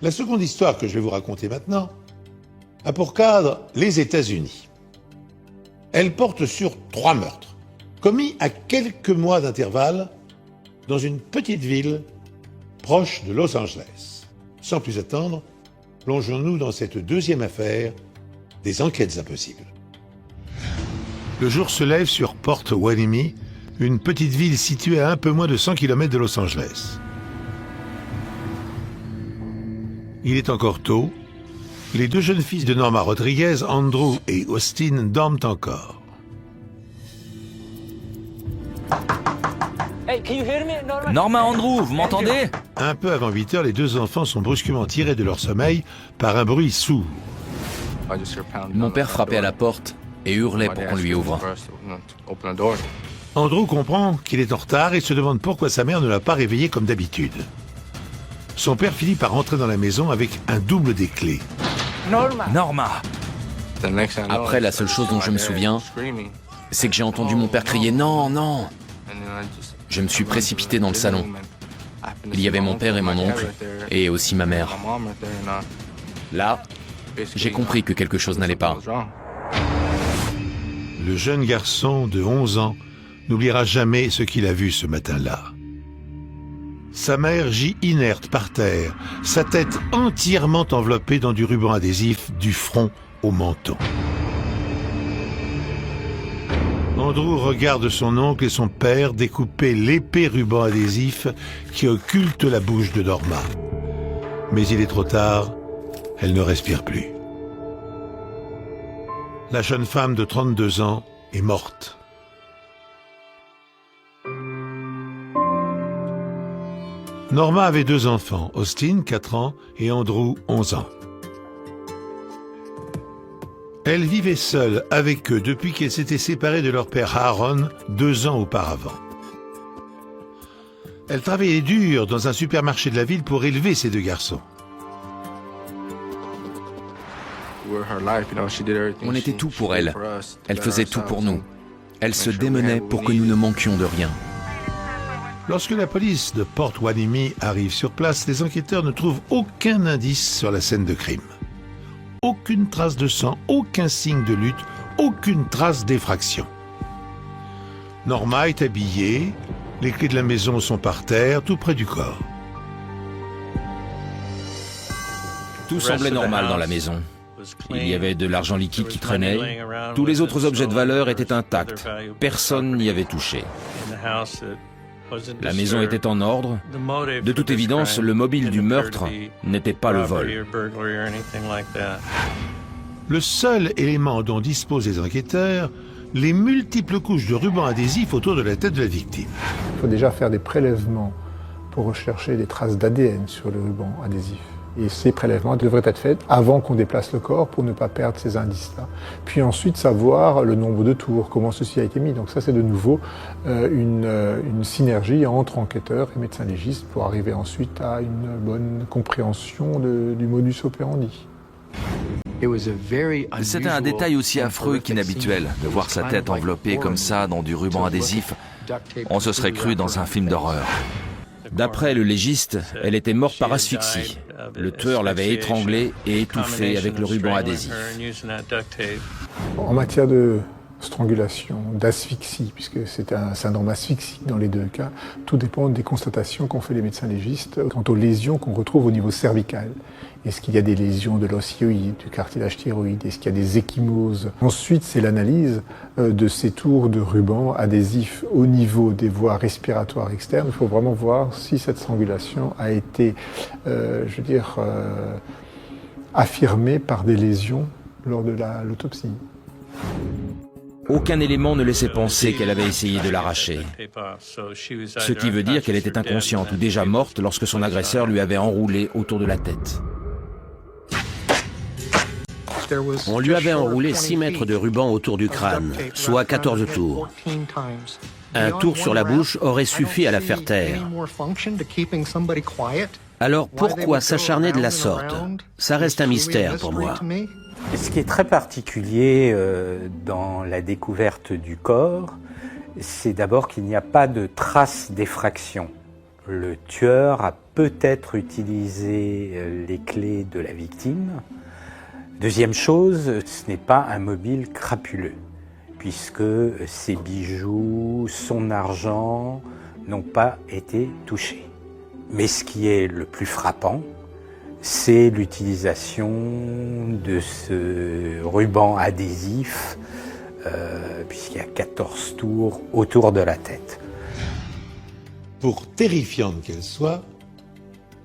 La seconde histoire que je vais vous raconter maintenant a pour cadre les États-Unis. Elle porte sur 3 meurtres commis à quelques mois d'intervalle dans une petite ville proche de Los Angeles. Sans plus attendre, plongeons-nous dans cette deuxième affaire des enquêtes impossibles. Le jour se lève sur Port Hueneme, une petite ville située à un peu moins de 100 km de Los Angeles. Il est encore tôt. Les 2 jeunes fils de Norma Rodriguez, Andrew et Austin, dorment encore. Norma, Andrew, vous m'entendez? Un peu avant 8 heures, les 2 enfants sont brusquement tirés de leur sommeil par un bruit sourd. Mon père frappait à la porte et hurlait pour qu'on lui ouvre. Andrew comprend qu'il est en retard et se demande pourquoi sa mère ne l'a pas réveillé comme d'habitude. Son père finit par rentrer dans la maison avec un double des clés. Norma! Après, la seule chose dont je me souviens, c'est que j'ai entendu mon père crier « Non, non !» Je me suis précipité dans le salon. Il y avait mon père et mon oncle, et aussi ma mère. Là, j'ai compris que quelque chose n'allait pas. Le jeune garçon de 11 ans n'oubliera jamais ce qu'il a vu ce matin-là. Sa mère gît inerte par terre, sa tête entièrement enveloppée dans du ruban adhésif du front au menton. Andrew regarde son oncle et son père découper l'épais ruban adhésif qui occulte la bouche de Norma. Mais il est trop tard, elle ne respire plus. La jeune femme de 32 ans est morte. Norma avait 2 enfants, Austin, 4 ans, et Andrew, 11 ans. Elle vivait seule avec eux depuis qu'elle s'était séparée de leur père Aaron 2 ans auparavant. Elle travaillait dur dans un supermarché de la ville pour élever ses 2 garçons. On était tout pour elle. Elle faisait tout pour nous. Elle se démenait pour que nous ne manquions de rien. Lorsque la police de Port Hueneme arrive sur place, les enquêteurs ne trouvent aucun indice sur la scène de crime. Aucune trace de sang, aucun signe de lutte, aucune trace d'effraction. Norma est habillée, les clés de la maison sont par terre, tout près du corps. Tout semblait normal dans la maison. Il y avait de l'argent liquide qui traînait. Tous les autres objets de valeur étaient intacts. Personne n'y avait touché. La maison était en ordre. De toute évidence, le mobile du meurtre n'était pas le vol. Le seul élément dont disposent les enquêteurs, les multiples couches de ruban adhésif autour de la tête de la victime. Il faut déjà faire des prélèvements pour rechercher des traces d'ADN sur le ruban adhésif. Et ces prélèvements devraient être faits avant qu'on déplace le corps pour ne pas perdre ces indices-là. Puis ensuite savoir le nombre de tours, comment ceci a été mis. Donc ça c'est de nouveau une synergie entre enquêteurs et médecins légistes pour arriver ensuite à une bonne compréhension du modus operandi. C'était un détail aussi affreux qu'inhabituel, de voir sa tête enveloppée comme ça dans du ruban adhésif. On se serait cru dans un film d'horreur. D'après le légiste, elle était morte par asphyxie. Le tueur l'avait étranglée et étouffée avec le ruban adhésif. En matière de strangulation, d'asphyxie, puisque c'est un syndrome asphyxique dans les 2 cas, tout dépend des constatations qu'ont fait les médecins légistes quant aux lésions qu'on retrouve au niveau cervical. Est-ce qu'il y a des lésions de l'os hyoïde, du cartilage thyroïde? Est-ce qu'il y a des ecchymoses? Ensuite, c'est l'analyse de ces tours de ruban adhésif au niveau des voies respiratoires externes. Il faut vraiment voir si cette strangulation a été, affirmée par des lésions lors de l'autopsie. Aucun élément ne laissait penser qu'elle avait essayé de l'arracher. Ce qui veut dire qu'elle était inconsciente ou déjà morte lorsque son agresseur lui avait enroulé autour de la tête. On lui avait enroulé 6 mètres de ruban autour du crâne, soit 14 tours. Un tour sur la bouche aurait suffi à la faire taire. Alors pourquoi s'acharner de la sorte? Ça reste un mystère pour moi. Ce qui est très particulier dans la découverte du corps, c'est d'abord qu'il n'y a pas de traces d'effraction. Le tueur a peut-être utilisé les clés de la victime. Deuxième chose, ce n'est pas un mobile crapuleux, puisque ses bijoux, son argent n'ont pas été touchés. Mais ce qui est le plus frappant, c'est l'utilisation de ce ruban adhésif, puisqu'il y a 14 tours autour de la tête. Pour terrifiante qu'elle soit,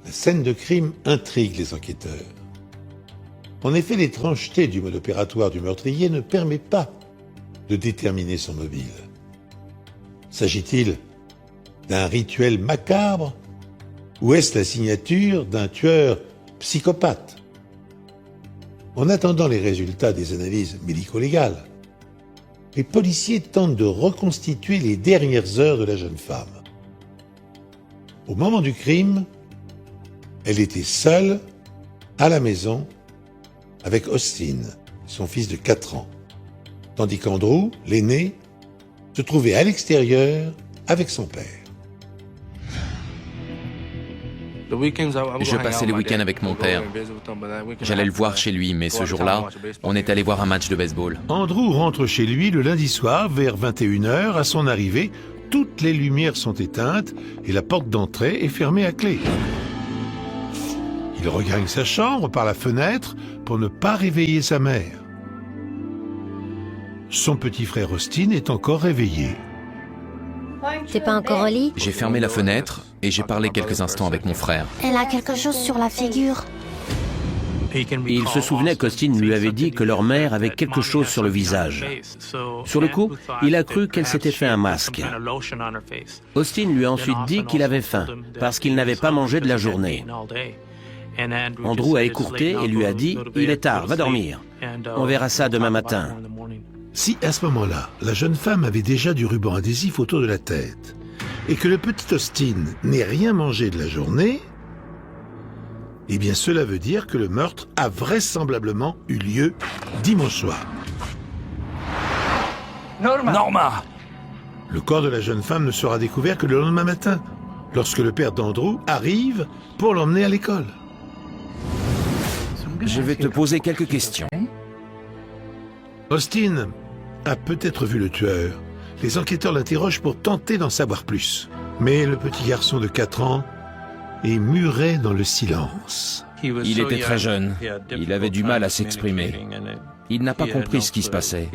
la scène de crime intrigue les enquêteurs. En effet, l'étrangeté du mode opératoire du meurtrier ne permet pas de déterminer son mobile. S'agit-il d'un rituel macabre ou est-ce la signature d'un tueur psychopathe? En attendant les résultats des analyses médico-légales, les policiers tentent de reconstituer les dernières heures de la jeune femme. Au moment du crime, elle était seule à la maison avec Austin, son fils de 4 ans, tandis qu'Andrew, l'aîné, se trouvait à l'extérieur avec son père. Je passais les week-ends avec mon père. J'allais le voir chez lui, mais ce jour-là, on est allé voir un match de baseball. Andrew rentre chez lui le lundi soir vers 21h. À son arrivée, toutes les lumières sont éteintes et la porte d'entrée est fermée à clé. Il regagne sa chambre par la fenêtre pour ne pas réveiller sa mère. Son petit frère Austin est encore réveillé. T'es pas encore au lit? J'ai fermé la fenêtre et j'ai parlé quelques instants avec mon frère. Elle a quelque chose sur la figure. Il se souvenait qu'Austin lui avait dit que leur mère avait quelque chose sur le visage. Sur le coup, il a cru qu'elle s'était fait un masque. Austin lui a ensuite dit qu'il avait faim, parce qu'il n'avait pas mangé de la journée. Andrew a écourté et lui a dit « Il est tard, va dormir. On verra ça demain matin. » Si à ce moment-là, la jeune femme avait déjà du ruban adhésif autour de la tête et que le petit Austin n'ait rien mangé de la journée, eh bien cela veut dire que le meurtre a vraisemblablement eu lieu dimanche soir. Norma! Le corps de la jeune femme ne sera découvert que le lendemain matin, lorsque le père d'Andrew arrive pour l'emmener à l'école. Je vais te poser quelques questions. Austin a peut-être vu le tueur. Les enquêteurs l'interrogent pour tenter d'en savoir plus. Mais le petit garçon de 4 ans est muré dans le silence. Il était très jeune. Il avait du mal à s'exprimer. Il n'a pas compris ce qui se passait.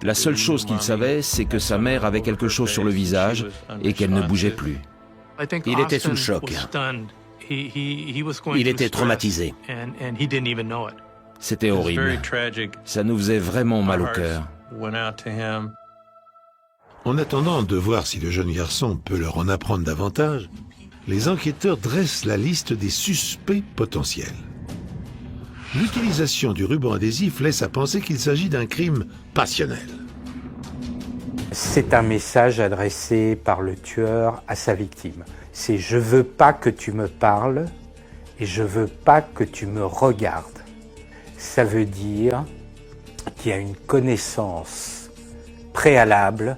La seule chose qu'il savait, c'est que sa mère avait quelque chose sur le visage et qu'elle ne bougeait plus. Il était sous le choc. Il était traumatisé. C'était horrible. Ça nous faisait vraiment mal au cœur. En attendant de voir si le jeune garçon peut leur en apprendre davantage, les enquêteurs dressent la liste des suspects potentiels. L'utilisation du ruban adhésif laisse à penser qu'il s'agit d'un crime passionnel. C'est un message adressé par le tueur à sa victime. C'est « je veux pas que tu me parles et je veux pas que tu me regardes ». Ça veut dire qu'il y a une connaissance préalable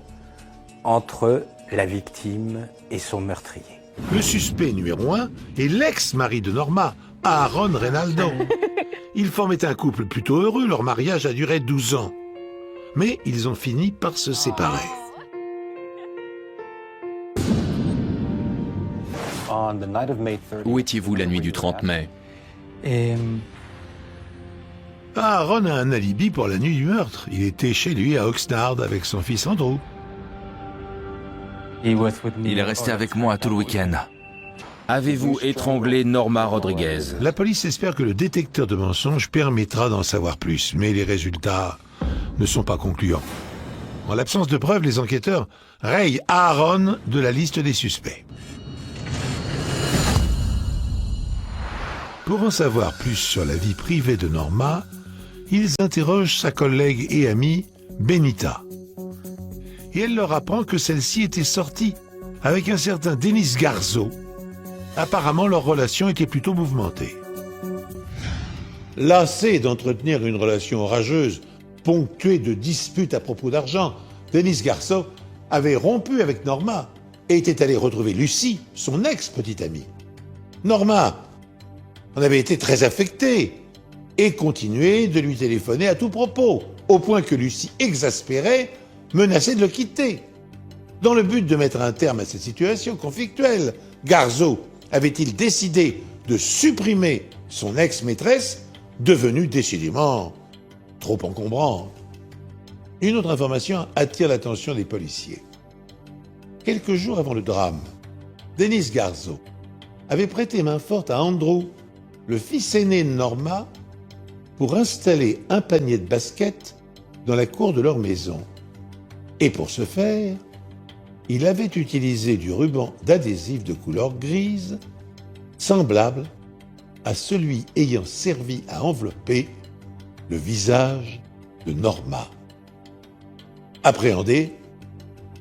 entre la victime et son meurtrier. Le suspect numéro 1 est l'ex-mari de Norma, Aaron Reynaldo. Ils formaient un couple plutôt heureux, leur mariage a duré 12 ans. Mais ils ont fini par se séparer. Où étiez-vous la nuit du 30 mai? Aaron a un alibi pour la nuit du meurtre. Il était chez lui à Oxnard avec son fils Andrew. Il est resté avec moi tout le week-end. Avez-vous étranglé Norma Rodriguez? La police espère que le détecteur de mensonges permettra d'en savoir plus, mais les résultats ne sont pas concluants. En l'absence de preuves, les enquêteurs rayent Aaron de la liste des suspects. Pour en savoir plus sur la vie privée de Norma, ils interrogent sa collègue et amie Benita. Et elle leur apprend que celle-ci était sortie avec un certain Denis Garzo. Apparemment, leur relation était plutôt mouvementée. Lassé d'entretenir une relation orageuse, ponctuée de disputes à propos d'argent, Denis Garzo avait rompu avec Norma et était allé retrouver Lucie, son ex-petite amie. Norma en avait été très affectée et continuait de lui téléphoner à tout propos, au point que Lucie, exaspérée, menaçait de le quitter. Dans le but de mettre un terme à cette situation conflictuelle, Garzo avait-il décidé de supprimer son ex-maîtresse, devenue décidément trop encombrante. Une autre information attire l'attention des policiers. Quelques jours avant le drame, Denis Garzo avait prêté main forte à Andrew, le fils aîné de Norma, pour installer un panier de basket dans la cour de leur maison. Et pour ce faire, il avait utilisé du ruban d'adhésif de couleur grise, semblable à celui ayant servi à envelopper le visage de Norma. Appréhendé,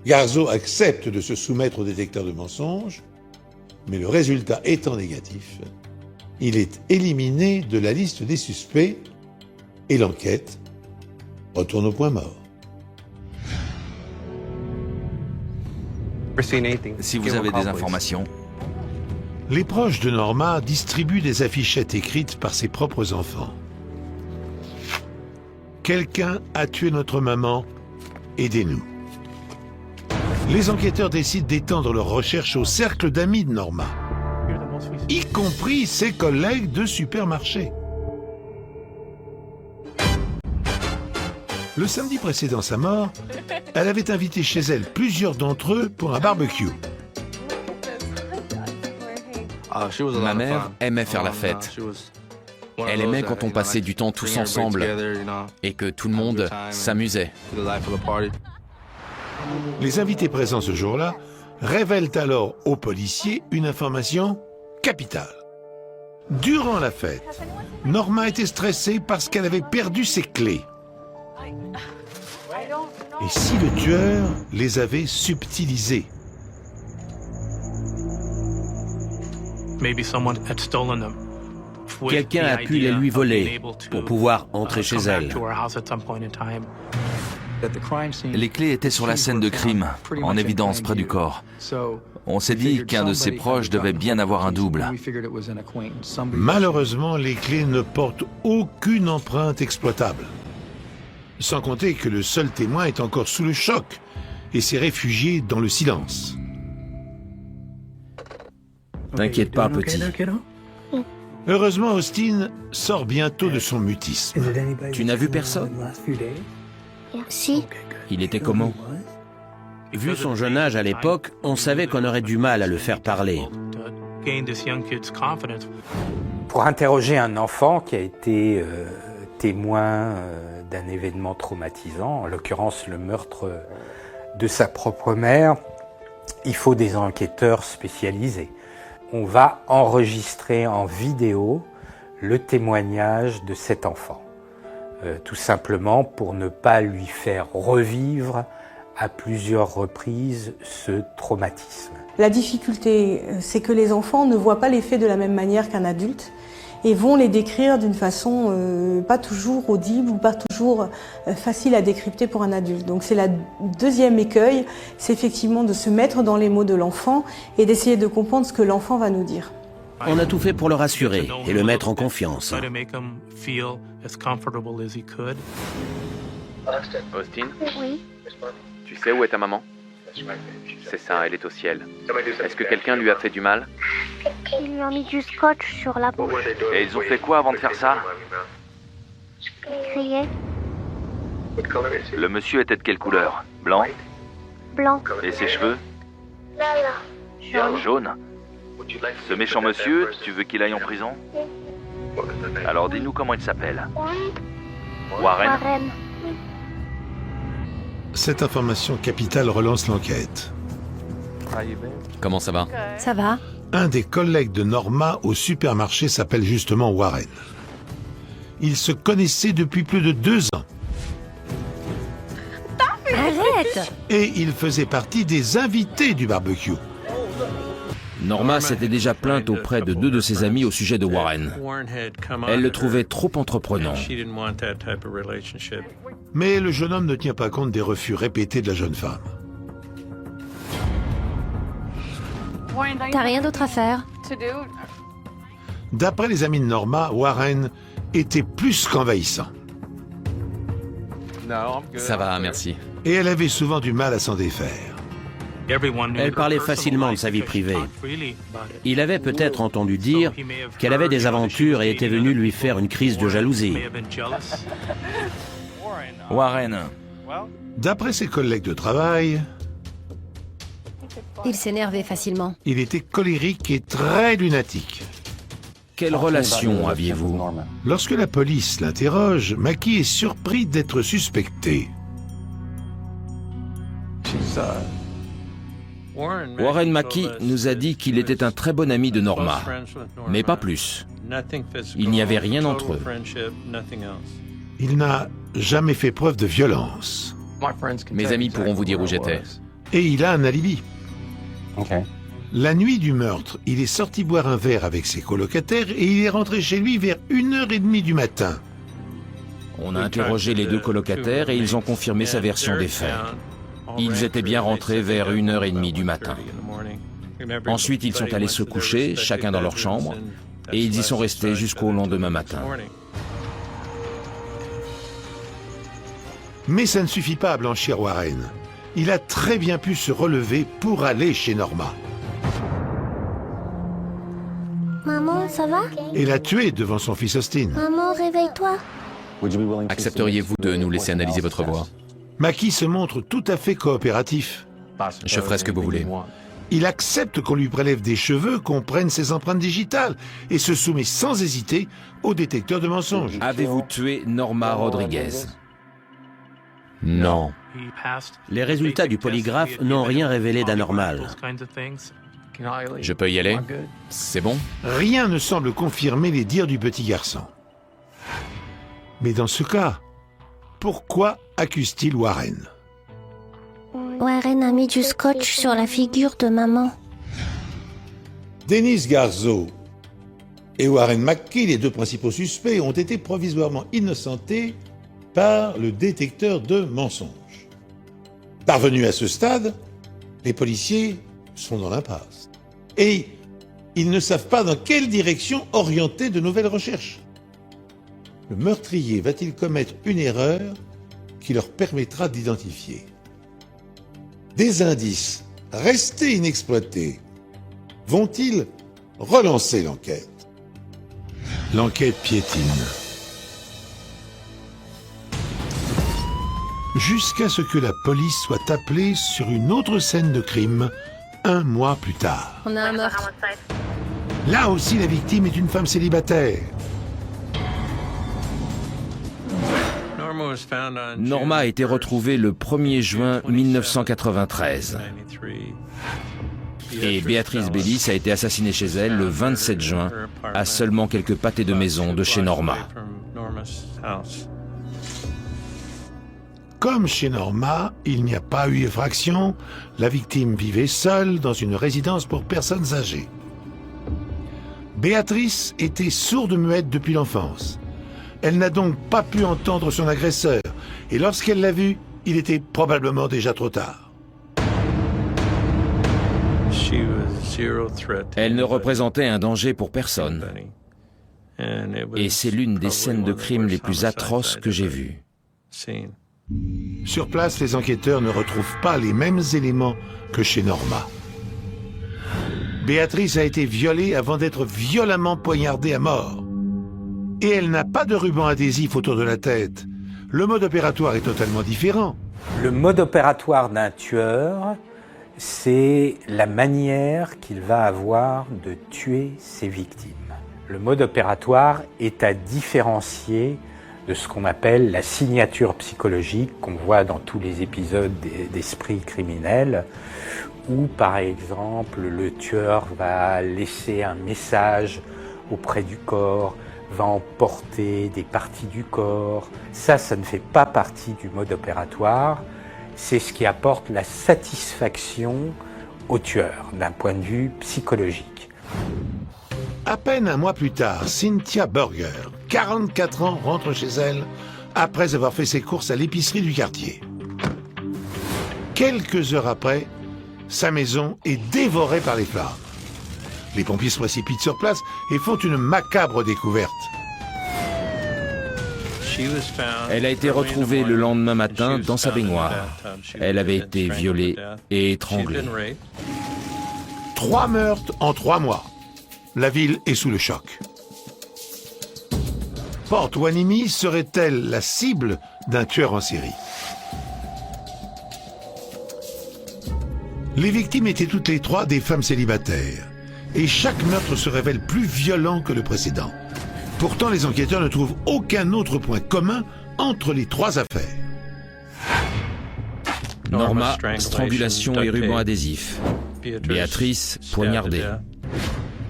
Garzo accepte de se soumettre au détecteur de mensonges, mais le résultat étant négatif, il est éliminé de la liste des suspects et l'enquête retourne au point mort. Si vous avez des informations. Les proches de Norma distribuent des affichettes écrites par ses propres enfants. Quelqu'un a tué notre maman, aidez-nous. Les enquêteurs décident d'étendre leurs recherches au cercle d'amis de Norma, y compris ses collègues de supermarché. Le samedi précédant sa mort, elle avait invité chez elle plusieurs d'entre eux pour un barbecue. Ma mère aimait faire la fête. Elle aimait quand on passait du temps tous ensemble et que tout le monde s'amusait. Les invités présents ce jour-là révèlent alors aux policiers une information capitale. Durant la fête, Norma était stressée parce qu'elle avait perdu ses clés. Et si le tueur les avait subtilisées? Quelqu'un a pu les lui voler pour pouvoir entrer chez elle. Les clés étaient sur la scène de crime, en évidence près du corps. On s'est dit qu'un de ses proches devait bien avoir un double. Malheureusement, les clés ne portent aucune empreinte exploitable. Sans compter que le seul témoin est encore sous le choc et s'est réfugié dans le silence. T'inquiète pas, petit. Heureusement, Austin sort bientôt de son mutisme. Tu n'as vu personne? Si. Il était comment? Vu son jeune âge à l'époque, on savait qu'on aurait du mal à le faire parler. Pour interroger un enfant qui a été témoin d'un événement traumatisant, en l'occurrence le meurtre de sa propre mère, il faut des enquêteurs spécialisés. On va enregistrer en vidéo le témoignage de cet enfant, tout simplement pour ne pas lui faire revivre à plusieurs reprises ce traumatisme. La difficulté, c'est que les enfants ne voient pas les faits de la même manière qu'un adulte et vont les décrire d'une façon pas toujours audible ou pas toujours facile à décrypter pour un adulte. Donc c'est la deuxième écueil, c'est effectivement de se mettre dans les mots de l'enfant et d'essayer de comprendre ce que l'enfant va nous dire. On a tout fait pour le rassurer et le mettre en confiance. Austin? Oui. Tu sais où est ta maman? C'est ça, elle est au ciel. Est-ce que quelqu'un lui a fait du mal? Ils lui ont mis du scotch sur la bouche. Et ils ont fait quoi avant de faire ça? Ils criaient. Le monsieur était de quelle couleur? Blanc? Blanc. Et ses cheveux? Jaune. Jaune? Ce méchant monsieur, tu veux qu'il aille en prison? Alors dis-nous comment il s'appelle. Warren? Warren. Cette information capitale relance l'enquête. Comment ça va? Ça va. Un des collègues de Norma au supermarché s'appelle justement Warren. Ils se connaissaient depuis plus de 2 ans. Arrête! Et il faisait partie des invités du barbecue. Norma s'était déjà plainte auprès de 2 de ses amis au sujet de Warren. Elle le trouvait trop entreprenant. Mais le jeune homme ne tient pas compte des refus répétés de la jeune femme. T'as rien d'autre à faire? D'après les amis de Norma, Warren était plus qu'envahissant. Ça va, merci. Et elle avait souvent du mal à s'en défaire. Elle parlait facilement de sa vie privée. Il avait peut-être entendu dire qu'elle avait des aventures et était venu lui faire une crise de jalousie. Warren. D'après ses collègues de travail, Il s'énervait facilement. il était colérique et très lunatique. Quelle relation aviez-vous? Lorsque la police l'interroge, Mackie est surpris d'être suspecté. Warren Mackie nous a dit qu'il était un très bon ami de Norma, mais pas plus. Il n'y avait rien entre eux. Il n'a jamais fait preuve de violence. Mes amis pourront vous dire où j'étais. Et il a un alibi. La nuit du meurtre, il est sorti boire un verre avec ses colocataires et il est rentré chez lui vers 1h30 du matin. On a interrogé les 2 colocataires et ils ont confirmé sa version des faits. Ils étaient bien rentrés vers 1h30 du matin. Ensuite, ils sont allés se coucher, chacun dans leur chambre, et ils y sont restés jusqu'au lendemain matin. Mais ça ne suffit pas à blanchir Warren. Il a très bien pu se relever pour aller chez Norma. Maman, ça va? Et la tuer devant son fils Austin. Maman, réveille-toi. Accepteriez-vous de nous laisser analyser votre voix? Mackie se montre tout à fait coopératif. Je ferai ce que vous voulez. Il accepte qu'on lui prélève des cheveux, qu'on prenne ses empreintes digitales et se soumet sans hésiter au détecteur de mensonges. Avez-vous tué Norma Rodriguez? Non. Les résultats du polygraphe n'ont rien révélé d'anormal. Je peux y aller? C'est bon? Rien ne semble confirmer les dires du petit garçon. Mais dans ce cas, pourquoi accuse-t-il Warren? Warren a mis du scotch sur la figure de maman. Dennis Garzo et Warren Mackie, les 2 principaux suspects, ont été provisoirement innocentés par le détecteur de mensonges. Parvenus à ce stade, les policiers sont dans l'impasse. Et ils ne savent pas dans quelle direction orienter de nouvelles recherches. Le meurtrier va-t-il commettre une erreur qui leur permettra d'identifier? Des indices restés inexploités vont-ils relancer l'enquête? L'enquête piétine. Jusqu'à ce que la police soit appelée sur une autre scène de crime 1 mois plus tard. On a un meurtre. Là aussi, la victime est une femme célibataire. Norma a été retrouvée le 1er juin 1993. Et Béatrice Bellis a été assassinée chez elle le 27 juin, à seulement quelques pâtés de maison de chez Norma. Comme chez Norma, il n'y a pas eu effraction. La victime vivait seule dans une résidence pour personnes âgées. Béatrice était sourde-muette depuis l'enfance. Elle n'a donc pas pu entendre son agresseur. Et lorsqu'elle l'a vu, il était probablement déjà trop tard. Elle ne représentait un danger pour personne. Et c'est l'une des scènes de crime les plus atroces que j'ai vues. Sur place, les enquêteurs ne retrouvent pas les mêmes éléments que chez Norma. Béatrice a été violée avant d'être violemment poignardée à mort. Et elle n'a pas de ruban adhésif autour de la tête. Le mode opératoire est totalement différent. Le mode opératoire d'un tueur, c'est la manière qu'il va avoir de tuer ses victimes. Le mode opératoire est à différencier de ce qu'on appelle la signature psychologique qu'on voit dans tous les épisodes d'Esprit criminel, où par exemple le tueur va laisser un message auprès du corps, va emporter des parties du corps. Ça ne fait pas partie du mode opératoire. C'est ce qui apporte la satisfaction au tueur d'un point de vue psychologique. À peine un mois plus tard, Cynthia Burger, 44 ans, rentre chez elle après avoir fait ses courses à l'épicerie du quartier. Quelques heures après, sa maison est dévorée par les flammes. Les pompiers se précipitent sur place et font une macabre découverte. Elle a été retrouvée le lendemain matin dans sa baignoire. Elle avait été violée et étranglée. 3 meurtres en 3 mois. La ville est sous le choc. Port Hueneme serait-elle la cible d'un tueur en série? Les victimes étaient toutes les 3 des femmes célibataires. Et chaque meurtre se révèle plus violent que le précédent. Pourtant, les enquêteurs ne trouvent aucun autre point commun entre les 3 affaires. Norma, strangulation et ruban adhésif. Béatrice, poignardée.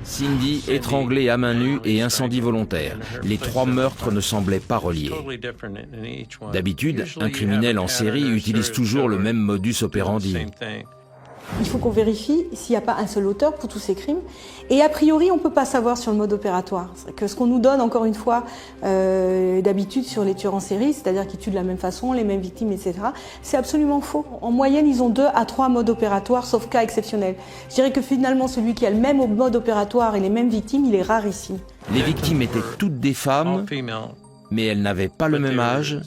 Cindy, étranglée à main nue et incendie volontaire. Les 3 meurtres ne semblaient pas reliés. D'habitude, un criminel en série utilise toujours le même modus operandi. Il faut qu'on vérifie s'il n'y a pas un seul auteur pour tous ces crimes. Et a priori, on ne peut pas savoir sur le mode opératoire. Que ce qu'on nous donne, encore une fois, d'habitude sur les tueurs en série, c'est-à-dire qu'ils tuent de la même façon, les mêmes victimes, etc., c'est absolument faux. En moyenne, ils ont 2 à 3 modes opératoires, sauf cas exceptionnels. Je dirais que finalement, celui qui a le même mode opératoire et les mêmes victimes, il est rarissime. Les victimes étaient toutes des femmes, mais elles n'avaient pas le même âge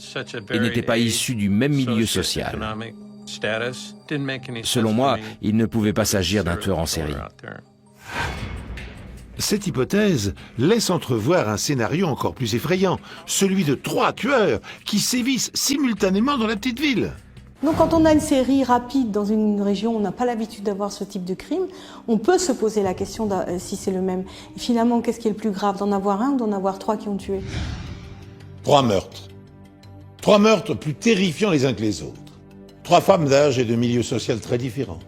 et n'étaient pas issues du même milieu social. Selon moi, il ne pouvait pas s'agir d'un tueur en série. Cette hypothèse laisse entrevoir un scénario encore plus effrayant, celui de 3 tueurs qui sévissent simultanément dans la petite ville. Donc quand on a une série rapide dans une région, on n'a pas l'habitude d'avoir ce type de crime, on peut se poser la question si c'est le même. Et finalement, qu'est-ce qui est le plus grave, d'en avoir un ou d'en avoir 3 qui ont tué? 3 meurtres. 3 meurtres plus terrifiants les uns que les autres. 3 femmes d'âge et de milieu social très différents.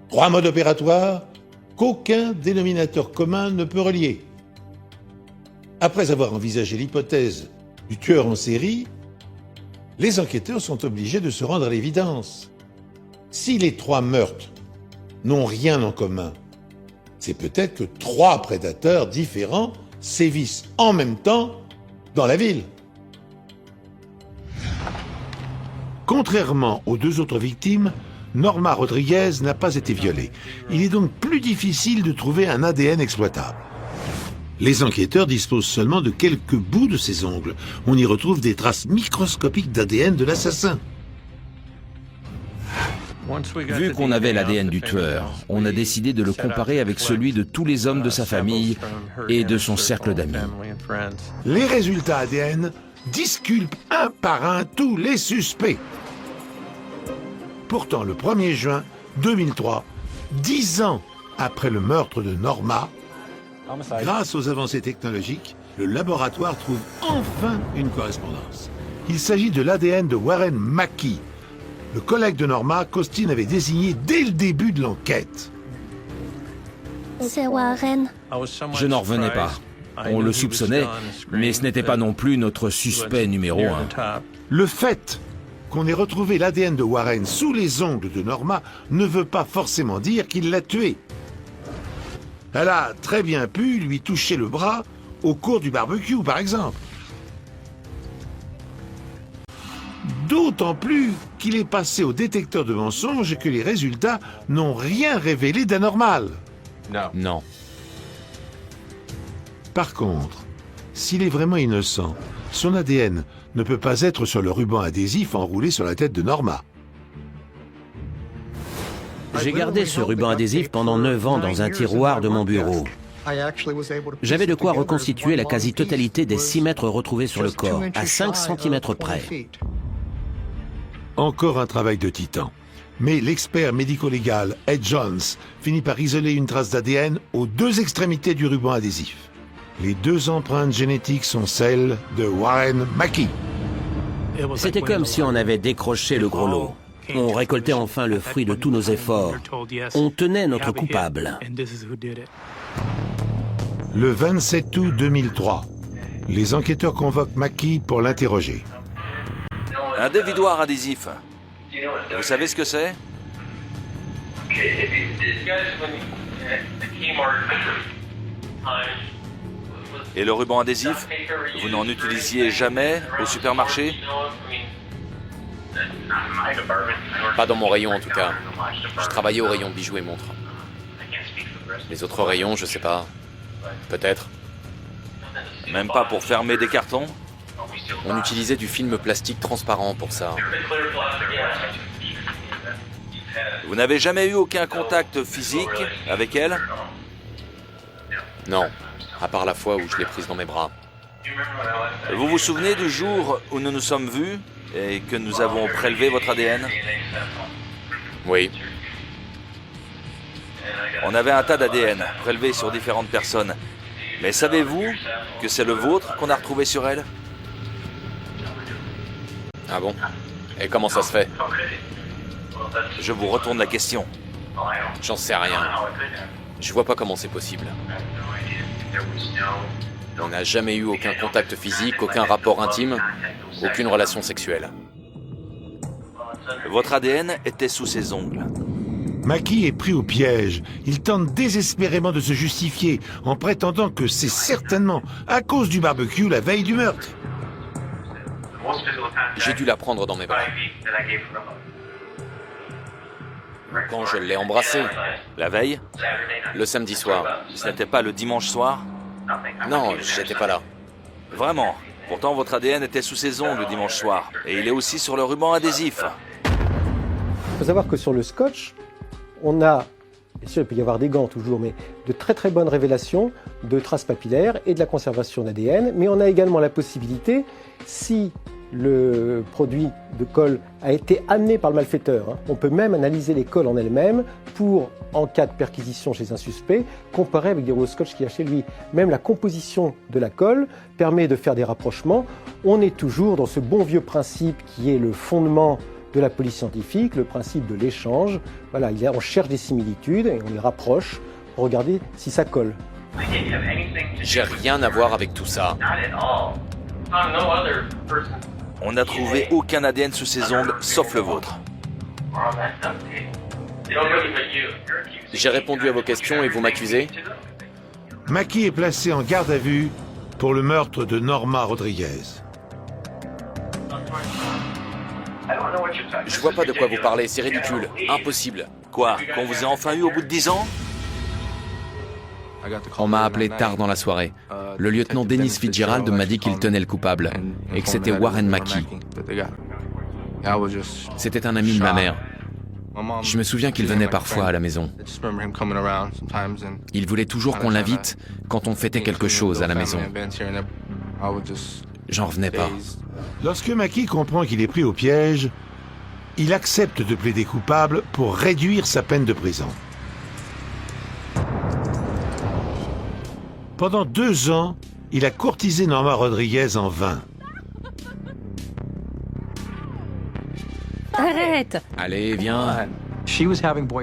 3 modes opératoires qu'aucun dénominateur commun ne peut relier. Après avoir envisagé l'hypothèse du tueur en série, les enquêteurs sont obligés de se rendre à l'évidence. Si les 3 meurtres n'ont rien en commun, c'est peut-être que 3 prédateurs différents sévissent en même temps dans la ville. Contrairement aux 2 autres victimes, Norma Rodriguez n'a pas été violée. Il est donc plus difficile de trouver un ADN exploitable. Les enquêteurs disposent seulement de quelques bouts de ses ongles. On y retrouve des traces microscopiques d'ADN de l'assassin. Vu qu'on avait l'ADN du tueur, on a décidé de le comparer avec celui de tous les hommes de sa famille et de son cercle d'amis. Les résultats ADN disculpent un par un tous les suspects. Pourtant, le 1er juin 2003, 10 ans après le meurtre de Norma, grâce aux avancées technologiques, le laboratoire trouve enfin une correspondance. Il s'agit de l'ADN de Warren Mackey, le collègue de Norma qu'Austin avait désigné dès le début de l'enquête. C'est Warren. Je n'en revenais pas. On le soupçonnait, mais ce n'était pas non plus notre suspect numéro 1. Le fait qu'on ait retrouvé l'ADN de Warren sous les ongles de Norma ne veut pas forcément dire qu'il l'a tué. Elle a très bien pu lui toucher le bras au cours du barbecue, par exemple. D'autant plus qu'il est passé au détecteur de mensonges et que les résultats n'ont rien révélé d'anormal. Non. Par contre, s'il est vraiment innocent, son ADN ne peut pas être sur le ruban adhésif enroulé sur la tête de Norma. J'ai gardé ce ruban adhésif pendant 9 ans dans un tiroir de mon bureau. J'avais de quoi reconstituer la quasi-totalité des 6 mètres retrouvés sur le corps, à 5 cm près. Encore un travail de titan. Mais l'expert médico-légal Ed Jones finit par isoler une trace d'ADN aux 2 extrémités du ruban adhésif. Les 2 empreintes génétiques sont celles de Warren Mackey. C'était comme si on avait décroché le gros lot. On récoltait enfin le fruit de tous nos efforts. On tenait notre coupable. Le 27 août 2003, les enquêteurs convoquent Mackey pour l'interroger. Un dévidoir adhésif. Vous savez ce que c'est? Et le ruban adhésif, vous n'en utilisiez jamais au supermarché? Pas dans mon rayon en tout cas. Je travaillais au rayon bijoux et montres. Les autres rayons, je sais pas. Peut-être. Même pas pour fermer des cartons? On utilisait du film plastique transparent pour ça. Vous n'avez jamais eu aucun contact physique avec elle? Non, à part la fois où je l'ai prise dans mes bras. Vous vous souvenez du jour où nous nous sommes vus et que nous avons prélevé votre ADN? Oui. On avait un tas d'ADN prélevé sur différentes personnes. Mais savez-vous que c'est le vôtre qu'on a retrouvé sur elle? Ah bon? Et comment ça se fait? Je vous retourne la question. J'en sais rien. Je vois pas comment c'est possible. On n'a jamais eu aucun contact physique, aucun rapport intime, aucune relation sexuelle. Votre ADN était sous ses ongles. Mackey est pris au piège. Il tente désespérément de se justifier en prétendant que c'est certainement à cause du barbecue la veille du meurtre. J'ai dû la prendre dans mes bras. Quand je l'ai embrassée. La veille? Le samedi soir. Ce n'était pas le dimanche soir? Non, j'étais pas là. Vraiment? Pourtant, votre ADN était sous ses ongles le dimanche soir. Et il est aussi sur le ruban adhésif. Il faut savoir que sur le scotch, on a, bien sûr il peut y avoir des gants toujours, mais de très très bonnes révélations de traces papillaires et de la conservation d'ADN. Mais on a également la possibilité, si le produit de colle a été amené par le malfaiteur, on peut même analyser les colles en elles-mêmes pour, en cas de perquisition chez un suspect, comparer avec des rouleaux de scotch qu'il y a chez lui. Même la composition de la colle permet de faire des rapprochements. On est toujours dans ce bon vieux principe qui est le fondement de la police scientifique, le principe de l'échange. Voilà, on cherche des similitudes et on les rapproche pour regarder si ça colle. J'ai rien à voir avec tout ça. On n'a trouvé aucun ADN sous ses ongles, sauf le vôtre. J'ai répondu à vos questions et vous m'accusez? Mackey est placé en garde à vue pour le meurtre de Norma Rodriguez. Je vois pas de quoi vous parlez, c'est ridicule, impossible. Quoi? Qu'on vous ait enfin eu au bout de 10 ans? On m'a appelé tard dans la soirée. Le lieutenant Dennis Fitzgerald m'a dit qu'il tenait le coupable et que c'était Warren Mackey. C'était un ami de ma mère. Je me souviens qu'il venait parfois à la maison. Il voulait toujours qu'on l'invite quand on fêtait quelque chose à la maison. J'en revenais pas. Lorsque Mackey comprend qu'il est pris au piège, il accepte de plaider coupable pour réduire sa peine de prison. Pendant 2 ans, il a courtisé Norma Rodriguez en vain. Arrête! Allez, viens.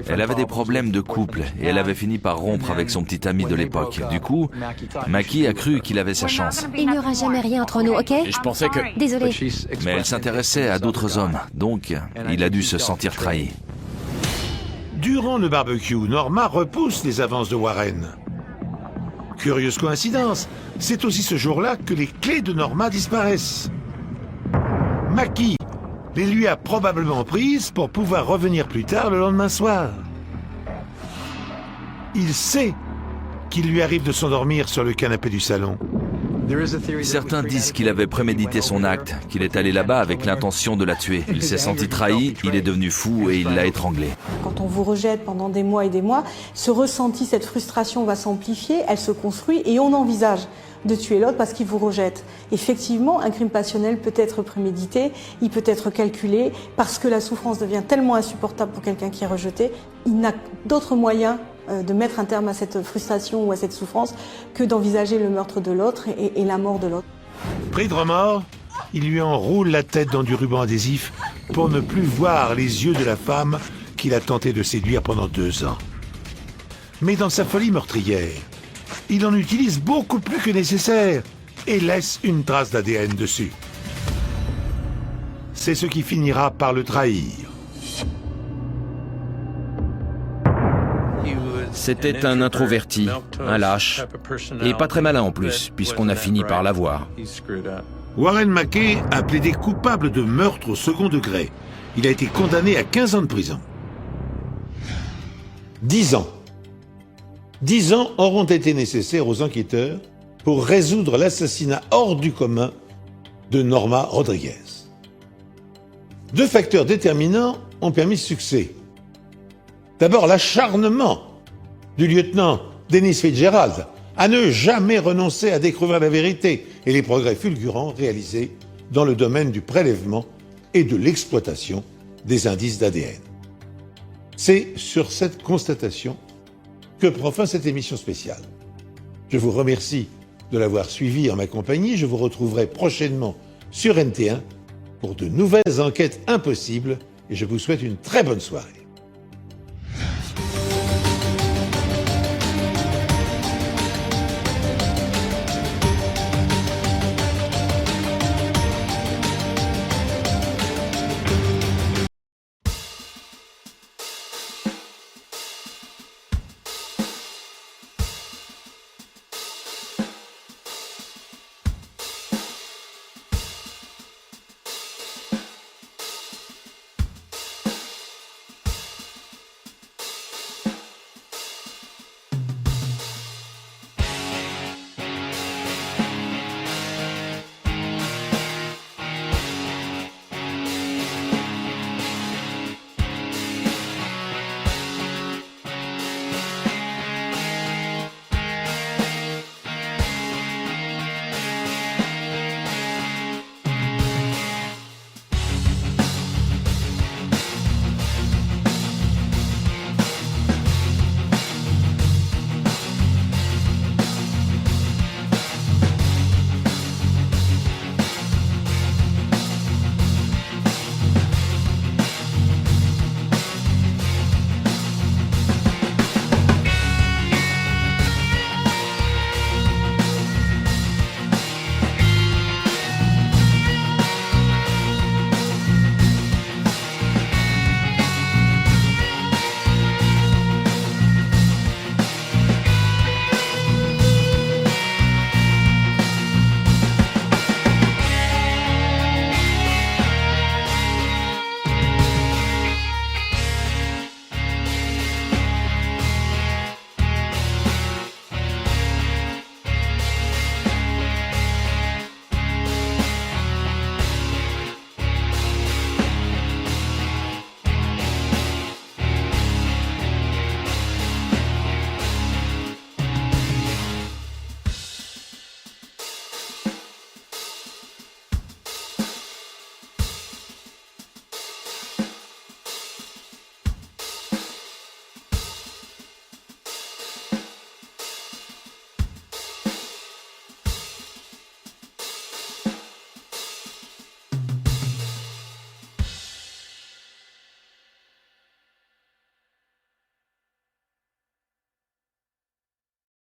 Elle avait des problèmes de couple et elle avait fini par rompre avec son petit ami de l'époque. Du coup, Mackey a cru qu'il avait sa chance. Il n'y aura jamais rien entre nous, ok? Je pensais que... Désolée. Mais elle s'intéressait à d'autres hommes, donc il a dû se sentir trahi. Durant le barbecue, Norma repousse les avances de Warren. Curieuse coïncidence, c'est aussi ce jour-là que les clés de Norma disparaissent. Mackey les lui a probablement prises pour pouvoir revenir plus tard le lendemain soir. Il sait qu'il lui arrive de s'endormir sur le canapé du salon. Certains disent qu'il avait prémédité son acte, qu'il est allé là-bas avec l'intention de la tuer. Il s'est senti trahi, il est devenu fou et il l'a étranglée. Quand on vous rejette pendant des mois et des mois, ce ressenti, cette frustration va s'amplifier, elle se construit et on envisage de tuer l'autre parce qu'il vous rejette. Effectivement, un crime passionnel peut être prémédité, il peut être calculé, parce que la souffrance devient tellement insupportable pour quelqu'un qui est rejeté, il n'a d'autre moyen de mettre un terme à cette frustration ou à cette souffrance que d'envisager le meurtre de l'autre et la mort de l'autre. Pris de remords, il lui enroule la tête dans du ruban adhésif pour ne plus voir les yeux de la femme qu'il a tenté de séduire pendant 2 ans. Mais dans sa folie meurtrière, il en utilise beaucoup plus que nécessaire et laisse une trace d'ADN dessus. C'est ce qui finira par le trahir. C'était un introverti, un lâche, et pas très malin en plus, puisqu'on a fini par l'avoir. Warren Mackay a plaidé coupable de meurtre au second degré. Il a été condamné à 15 ans de prison. 10 ans. 10 ans auront été nécessaires aux enquêteurs pour résoudre l'assassinat hors du commun de Norma Rodriguez. 2 facteurs déterminants ont permis ce succès. D'abord, l'acharnement du lieutenant Dennis Fitzgerald à ne jamais renoncer à découvrir la vérité et les progrès fulgurants réalisés dans le domaine du prélèvement et de l'exploitation des indices d'ADN. C'est sur cette constatation que prend fin cette émission spéciale. Je vous remercie de l'avoir suivi en ma compagnie. Je vous retrouverai prochainement sur NT1 pour de nouvelles enquêtes impossibles et je vous souhaite une très bonne soirée.